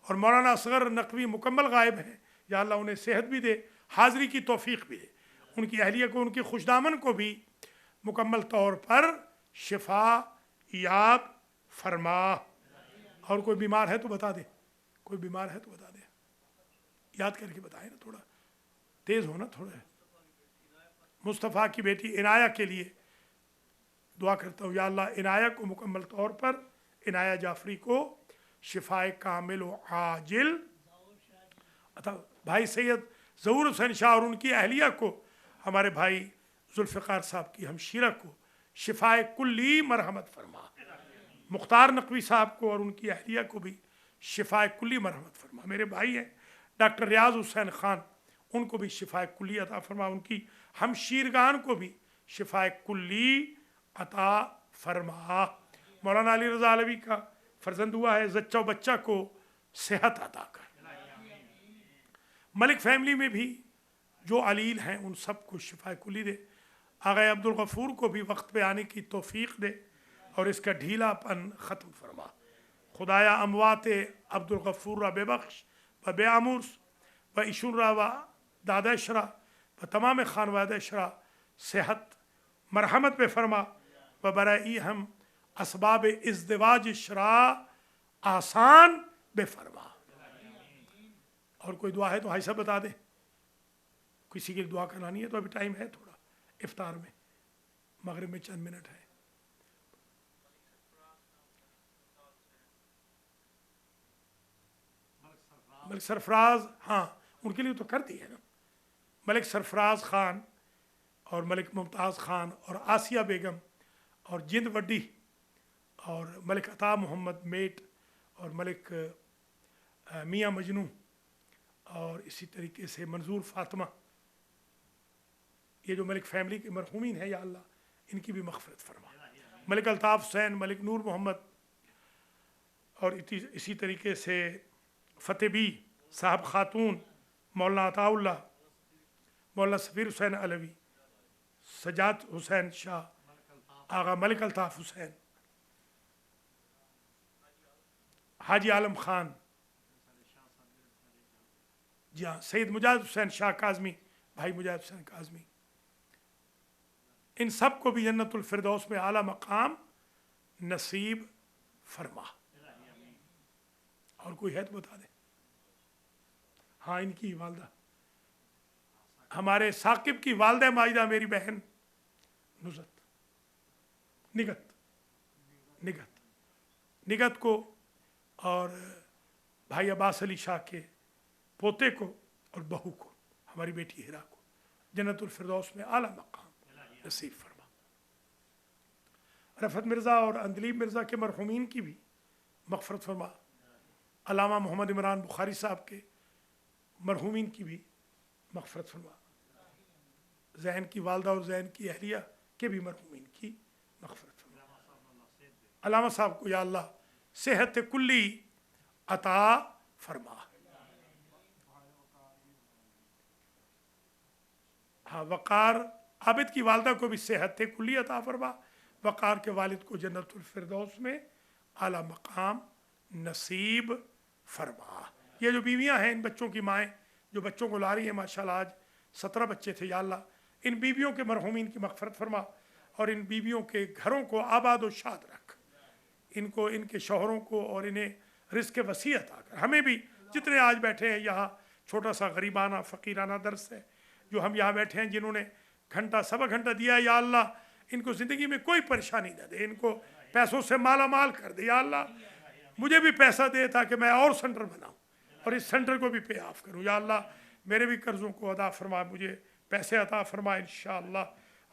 और मौलाना असगर नकवी मुकम्मल गायब हैं, या अल्लाह उन्हें सेहत भी दे, हाज़िरी की तौफ़ीक़ भी दे। उनकी अहलिया को, उनकी खुशदामन को भी मुकम्मल तौर पर शिफा याब फरमा। और कोई बीमार है तो बता दे, कोई बीमार है तो बता दे, याद करके बताए ना, थोड़ा तेज़ हो ना थोड़ा। मुस्तफ़ा की बेटी इनाया के लिए दुआ करता हूँ। या अल्लाह इनाया को मुकम्मल तौर पर, इनाया जाफरी को शिफाए कामिल व आजिल अता। भाई सैयद ज़हूर हुसैन शाह और उनकी अहलिया को, हमारे भाई जुल्फ़िकार साहब की हमशीरा को शिफाए कुल्ली मरहमत फरमा। मुख्तार नकवी साहब को और उनकी अहलिया को भी शिफाए कुल्ली मरहमत फरमा। मेरे भाई हैं डॉक्टर रियाज हुसैन ख़ान, उनको भी शिफाए कुल्ली अता फरमा। उनकी हमशीरगान को भी शिफाए कुल्ली अता फरमा। मौलाना अली रज़ा अलवी का फर्जंद हुआ है, जच्चा बच्चा को सेहत अता कर। मलिक फैमिली में भी जो अलील हैं उन सब को शिफाए कुल्ली दे। आग़ा अब्दुल गफ़ूर को भी वक्त पे आने की तौफ़ीक़ दे, اور اس کا ढीलापन ख़त्म फरमा। खुदाया अमवात अब्दुल गफ़ूर रा बेबख्श व बेआमूस व इशुन रा व दादा शरा व तमाम खानवादा शरा सेहत मरहमत पे फरमा व बराई हम असबाब इज़्दिवाज शरा आसान बेफरमा। और कोई दुआ है तो भाई साहब बता दें, किसी की दुआ करानी है तो अभी टाइम है थोड़ा, इफ्तार में मगरिब में चंद मिनट है। मलिक सरफराज, हाँ उनके लिए तो कर दी है ना। मलिक सरफराज ख़ान और मलिक मुमताज़ ख़ान और आसिया बेगम और जिंद वड्डी और मलिक अता मोहम्मद मेट और मलिक मियाँ मजनू और इसी तरीके से मंजूर फातिमा, ये जो मलिक फैमिली के मरहूमीन है या अल्लाह इनकी भी मग़फ़िरत फरमा। मलिक अल्ताफ़ हुसैन, मलिक नूर मोहम्मद और इसी तरीके से फ़तेह बी साहब ख़ातून, मौलाना अताउल्लाह, मौलाना सफ़ीर हुसैन अलवी, सजाद हुसैन शाह, आगा मलिक अल्ताफ़ हुसैन, हाजी आलम ख़ान, जी हाँ सैयद मुजाहिद हुसैन शाह काज़मी, भाई मुजाहिद हुसैन काज़मी, इन सब को भी जन्नतुल फिरदौस में आला मकाम नसीब फरमा। और कोई है तो बता दें। हाँ इनकी वालदा, हमारे साकिब की वालदा माजिदा मेरी बहन नुज़रत निगत निगत निगत को और भाई अब्बास अली शाह के पोते को और बहू को, हमारी बेटी हिरा को जन्नतुल फिरदौस में आला मकाम नसीब फरमा। रफ़त मिर्ज़ा और अंदलीब मिर्ज़ा के मरहूमीन की भी मग़फ़िरत फरमा। अल्लामा मोहम्मद इमरान बुखारी साहब के मरहूमीन की भी मग़फ़िरत फरमा। ज़ैन की वालदा और ज़ैन की अहलिया के भी मरहूमीन की मग़फ़िरत फरमा। अल्लामा साहब को या अल्लाह सेहत कुल्ली अता फरमा। हाँ वक़ार आबिद की वालदा को भी सेहत कुल्ली अता फरमा। वक़ार के वालिद को जन्नतुल फिरदौस में आला मकाम नसीब फरमा। ये जो बीवियां हैं, इन बच्चों की माएँ जो बच्चों को ला रही हैं, माशाल्लाह आज 17 बच्चे थे या अल्लाह इन बीवियों के मरहूमीन की मग़फ़िरत फरमा और इन बीवियों के घरों को आबाद व शाद रख, इनको इनके शौहरों को और इन्हें रिज़्क़ वसी अता कर। हमें भी जितने आज बैठे हैं यहाँ, छोटा सा गरीबाना फ़कीराना दर्स है जो हम यहाँ बैठे हैं, जिन्होंने घंटा सवा घंटा दिया है या अल्लाह इनको ज़िंदगी में कोई परेशानी न दे, इनको पैसों से माला माल कर दे या अल्लाह। मुझे भी पैसा दे ताकि मैं और सेंटर बनाऊँ और इस सेंटर को भी पे ऑफ करूँ या अल्लाह। मेरे भी कर्ज़ों को अदा फरमा, मुझे पैसे अता फरमा इंशाअल्लाह,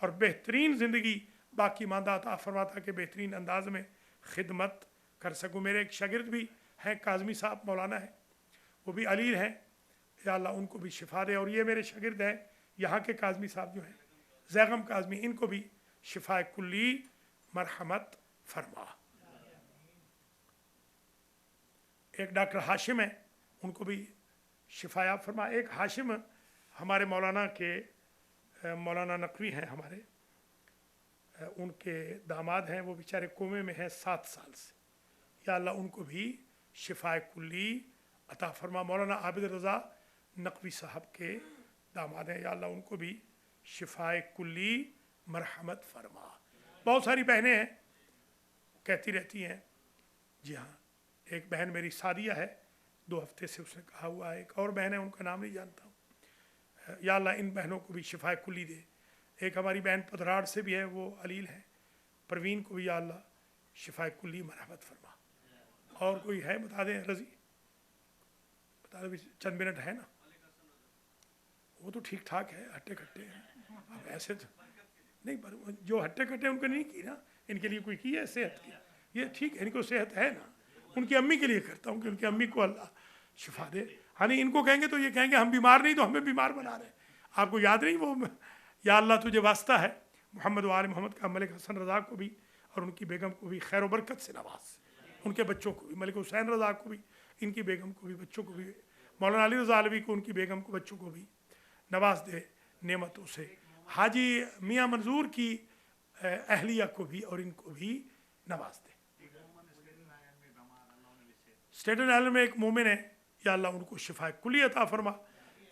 और बेहतरीन ज़िंदगी बाकी मांदा अता फरमा ताकि बेहतरीन अंदाज में खिदमत कर सकूँ। मेरे एक शागिर्द भी हैं, काज़मी साहब मौलाना हैं, वो भी अलील हैं या अल्लाह उनको भी शिफा दे। और ये मेरे शागिर्द हैं यहाँ के काज़मी साहब जो हैं ज़ैगम काज़मी, इनको भी शिफा कुल्ली मरहमत फरमा। एक डॉक्टर हाशिम हैं, उनको भी शिफाया फरमा। एक हाशिम हमारे मौलाना के मौलाना नकवी हैं हमारे, उनके दामाद हैं, वो बेचारे कोमे में हैं 7 साल से, या अल्लाह उनको भी शिफा कुल्ली अता फरमा। मौलाना आबिद रज़ा नकवी साहब के दामाद हैं, या अल्लाह उनको भी शिफा कुल्ली मरहमत फरमा। बहुत सारी बहनें हैं कहती रहती हैं, जी हाँ एक बहन मेरी सादिया है, 2 हफ्ते से उसने कहा हुआ है। एक और बहन है, उनका नाम नहीं जानता हूँ, या अल्लाह इन बहनों को भी शिफा कुल्ली दे। एक हमारी बहन पधराड़ से भी है, वो अलील है, परवीन को भी या अल्लाह शिफा कुल्ली मरहमत फरमा। और कोई है बता दें, रज़ी बता दें, चंद मिनट है ना। वो तो ठीक ठाक है, हट्टे कट्टे हैं, अब ऐसे तो नहीं, पर जो हट्टे कट्टे उनको नहीं की ना, इनके लिए कोई की है सेहत की, ये ठीक है, इनको सेहत है ना। उनकी अम्मी के लिए करता हूँ कि उनकी अम्मी को अल्लाह शिफा दे। हाँ नहीं, इनको कहेंगे तो ये कहेंगे हम बीमार नहीं तो हमें बीमार बना रहे। आपको याद नहीं वो, या अल्लाह तुझे वास्ता है, मोहम्मद वाल मोहम्मद का मलिक हसन रज़ा को भी और उनकी बेगम को भी खैर बरकत से नवाज, उनके बच्चों को भी, मलिक हुसैन रज़ा को भी, इनकी बेगम को भी, बच्चों को भी, मौलाना अली रज़ा अलवी को, उनकी बेगम को, बच्चों को भी नवाज दे नेमतों से। हाजी मियाँ मंजूर की अहलिया को भी और इनको भी नवाज दे। स्टेटन आइलैंड में एक मोमिन है, या अल्लाह उनको शिफा कुली अता फरमा।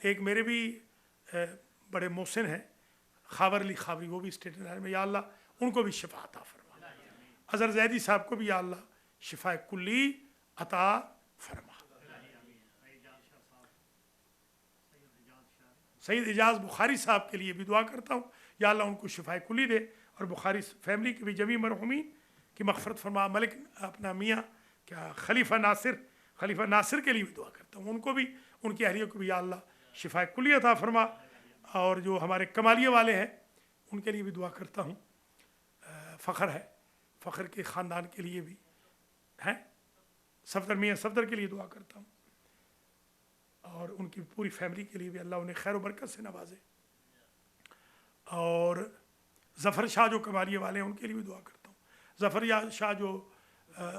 एक मेरे भी बड़े मोहसिन हैं खावरली खावरी, वो भी स्टेटन आइलैंड में, या अल्लाह उनको भी शिफा अता फरमा। अजहर जैदी साहब को भी या अल्लाह शिफा कुली अता फरमा। सईद इजाज़ बुखारी साहब के लिए भी दुआ करता हूँ, या अल्लाह उनको शिफा कुली दे, और बुखारी फैमिली के भी जमी मरहुमीन की मग़फ़िरत फरमा। मलिक अपना मियाँ क्या खलीफा नासिर के लिए भी दुआ करता हूँ, उनको भी, उनकी अहलिया को भी या अल्लाह शिफा कुली अता फरमा। और जो हमारे कमालिया वाले हैं उनके लिए भी दुआ करता हूँ। फ़ख्र है, फ़ख्र के ख़ानदान के लिए भी हैं, सफदर मियाँ सफदर के लिए दुआ करता हूँ, और उनकी पूरी फैमिली के लिए भी अल्लाह उन्हें खैर बरकत से नवाजे। और ज़फ़र शाह जो कमालिया वाले हैं उनके लिए भी दुआ करता हूँ। ज़फ़र शाह जो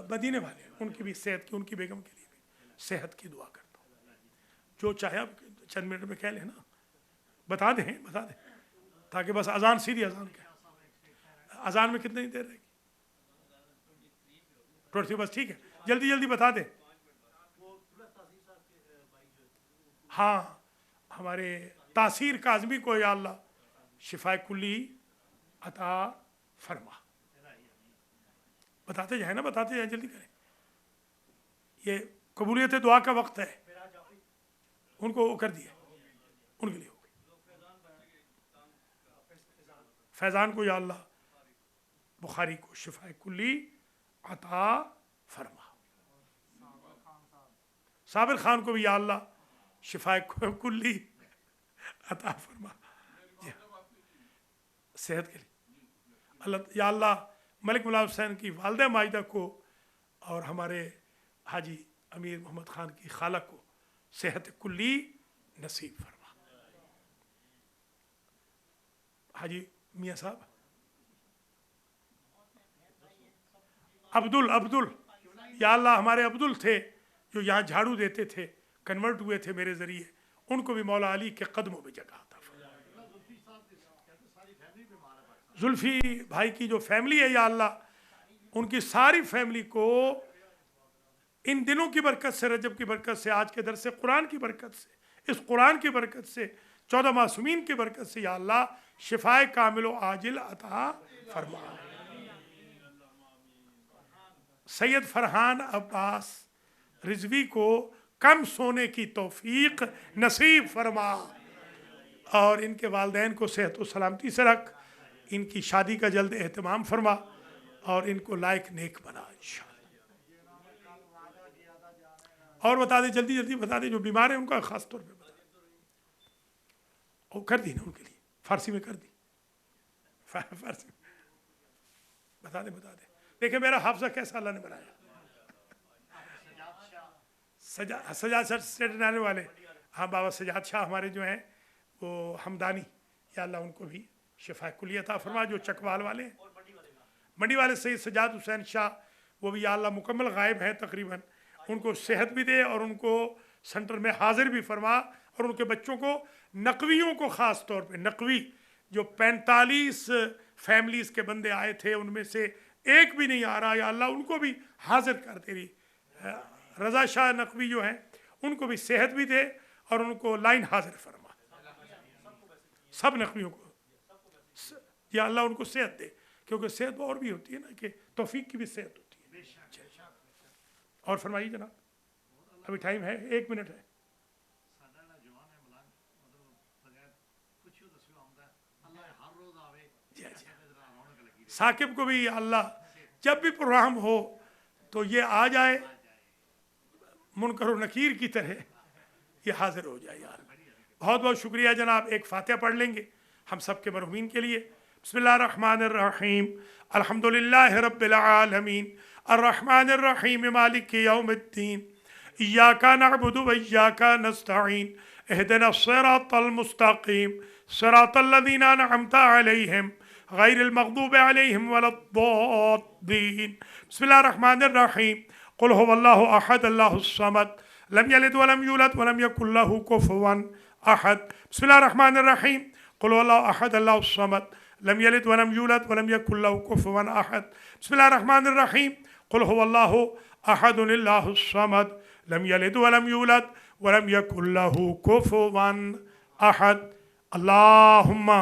मदीने वाले हैं उनकी भी सेहत की, उनकी बेगम के लिए भी सेहत की दुआ करता हूँ। जो चाहे आप चंद मिनट में कह लें ना, बता दें ताकि बस अजान, सीधी अजान का, अजान में कितनी देर रहेगी? 23 बस ठीक है, जल्दी जल्दी बता दें। हाँ, हमारे तासीर काज़मी को या अल्लाह शिफा कुली अता फरमा। बताते जाए ना, बताते जाए, जल्दी करें, ये कबूलियत दुआ का वक्त है। उनको कर दिया, उनके लिए हो गई। फैज़ान को या अल्लाह बुखारी को शिफा कुली अता फरमा। साबिर खान को भी या अल्लाह शिफा कुली अता फरमा। सेहत के लिए अल्लाह, या अल्लाह मलिक मुलायम हुसैन की वालदा माजिदा को और हमारे हाजी अमीर मोहम्मद खान की खाला को सेहत कुली नसीब फरमा। हाजी मियाँ साहब अब्दुल, या अल्लाह हमारे अब्दुल थे जो यहाँ झाड़ू देते थे, कन्वर्ट हुए थे मेरे ज़रिए, उनको भी मौला अली के कदमों में जगह था। जुल्फी भाई की जो फैमिली है या अल्लाह उनकी सारी फैमिली को इन दिनों की बरकत से, रजब की बरकत से, आज के दरस कुरान की बरकत से, इस कुरान की बरकत से, 14 मासूमीन की बरकत से या अल्लाह शिफाए कामिल आजिल अता फरमा। सैयद फरहान अब्बास रिजवी को कम सोने की तौफीक नसीब फरमा, और इनके वालिदैन को सेहत और सलामती से रख, इनकी शादी का जल्द एहतमाम फरमा, और इनको लायक नेक बना इंशाअल्लाह। और बता दे, जल्दी जल्दी बता दे, जो बीमार है उनका खास तौर पे बता दे। और कर दी ना उनके लिए, फारसी में कर दी, फारसी में बता दे। देखिए मेरा हाफजा कैसा अल्लाह ने बनाया। सजाद सर स्टेट आने वाले, हाँ बाबा सजाद शाह हमारे जो हैं वो हमदानी, या अल्लाह उनको भी शिफा कुली अता फरमा। जो चकवाल वाले हैं, मंडी वाले सैयद सजाद हुसैन शाह, वो भी या अल्लाह मुकम्मल गायब हैं तकरीबन, उनको सेहत भी दे और उनको सेंटर में हाजिर भी फरमा। और उनके बच्चों को, नकवियों को ख़ास तौर पे, नकवी जो 45 फैमिलीज़ के बंदे आए थे उनमें से एक भी नहीं आ रहा, या अल्लाह उनको भी हाजिर कर तेरी रज़ा शाह नकवी जो हैं उनको भी सेहत भी दे और उनको लाइन हाजिर फरमा। सब नकवियों को या अल्लाह उनको सेहत दे, क्योंकि सेहत और भी होती है ना, कि तौफीक की भी सेहत होती है। और फरमाइए जनाब, अभी टाइम है, 1 मिनट है। साकिब को भी अल्लाह जब भी प्रोग्राम हो तो ये आ जाए, मुनकर और नकीर की तरह ये हाजिर हो जाए यार। बहुत बहुत शुक्रिया जनाब। एक फातिहा पढ़ लेंगे हम सब के मरहुमीन के लिए। बिस्मिल्लाहिर्रहमानिर्रहीम, अल्हम्दुलिल्लाहि रब्बिल आलमीन, अर्रहमानिर्रहीम, मालिकि यौमिद्दीन, इय्याका नअबुदु व इय्याका नस्तईन, इहदिनस सिरातल मुस्तकीम, सिरातल लज़ीना अनअमता अलैहिम गैरिल मग़दूबि अलैहिम वलद्दाल्लीन। बिस्मिल्लाहिर्रहमानिर्रहीम, कुल हुवल्लाहु अहद, अल्लाहुस समद, लम यलिद वलम यूलद वलम यकुल लहू कुफुवन अहद। बिस्मिल्लाहिर्रहमानिर्रहीम, कुल हुवल्लाहु अहद, अल्लाहुस समद, لم يلد ولم يولد ولم يكن له كفوا أحد. بسم الله الرحمن الرحيم. قل هو الله أحد الله الصمد لم يلد ولم يولد ولم يكن له كفوا أحد. اللهم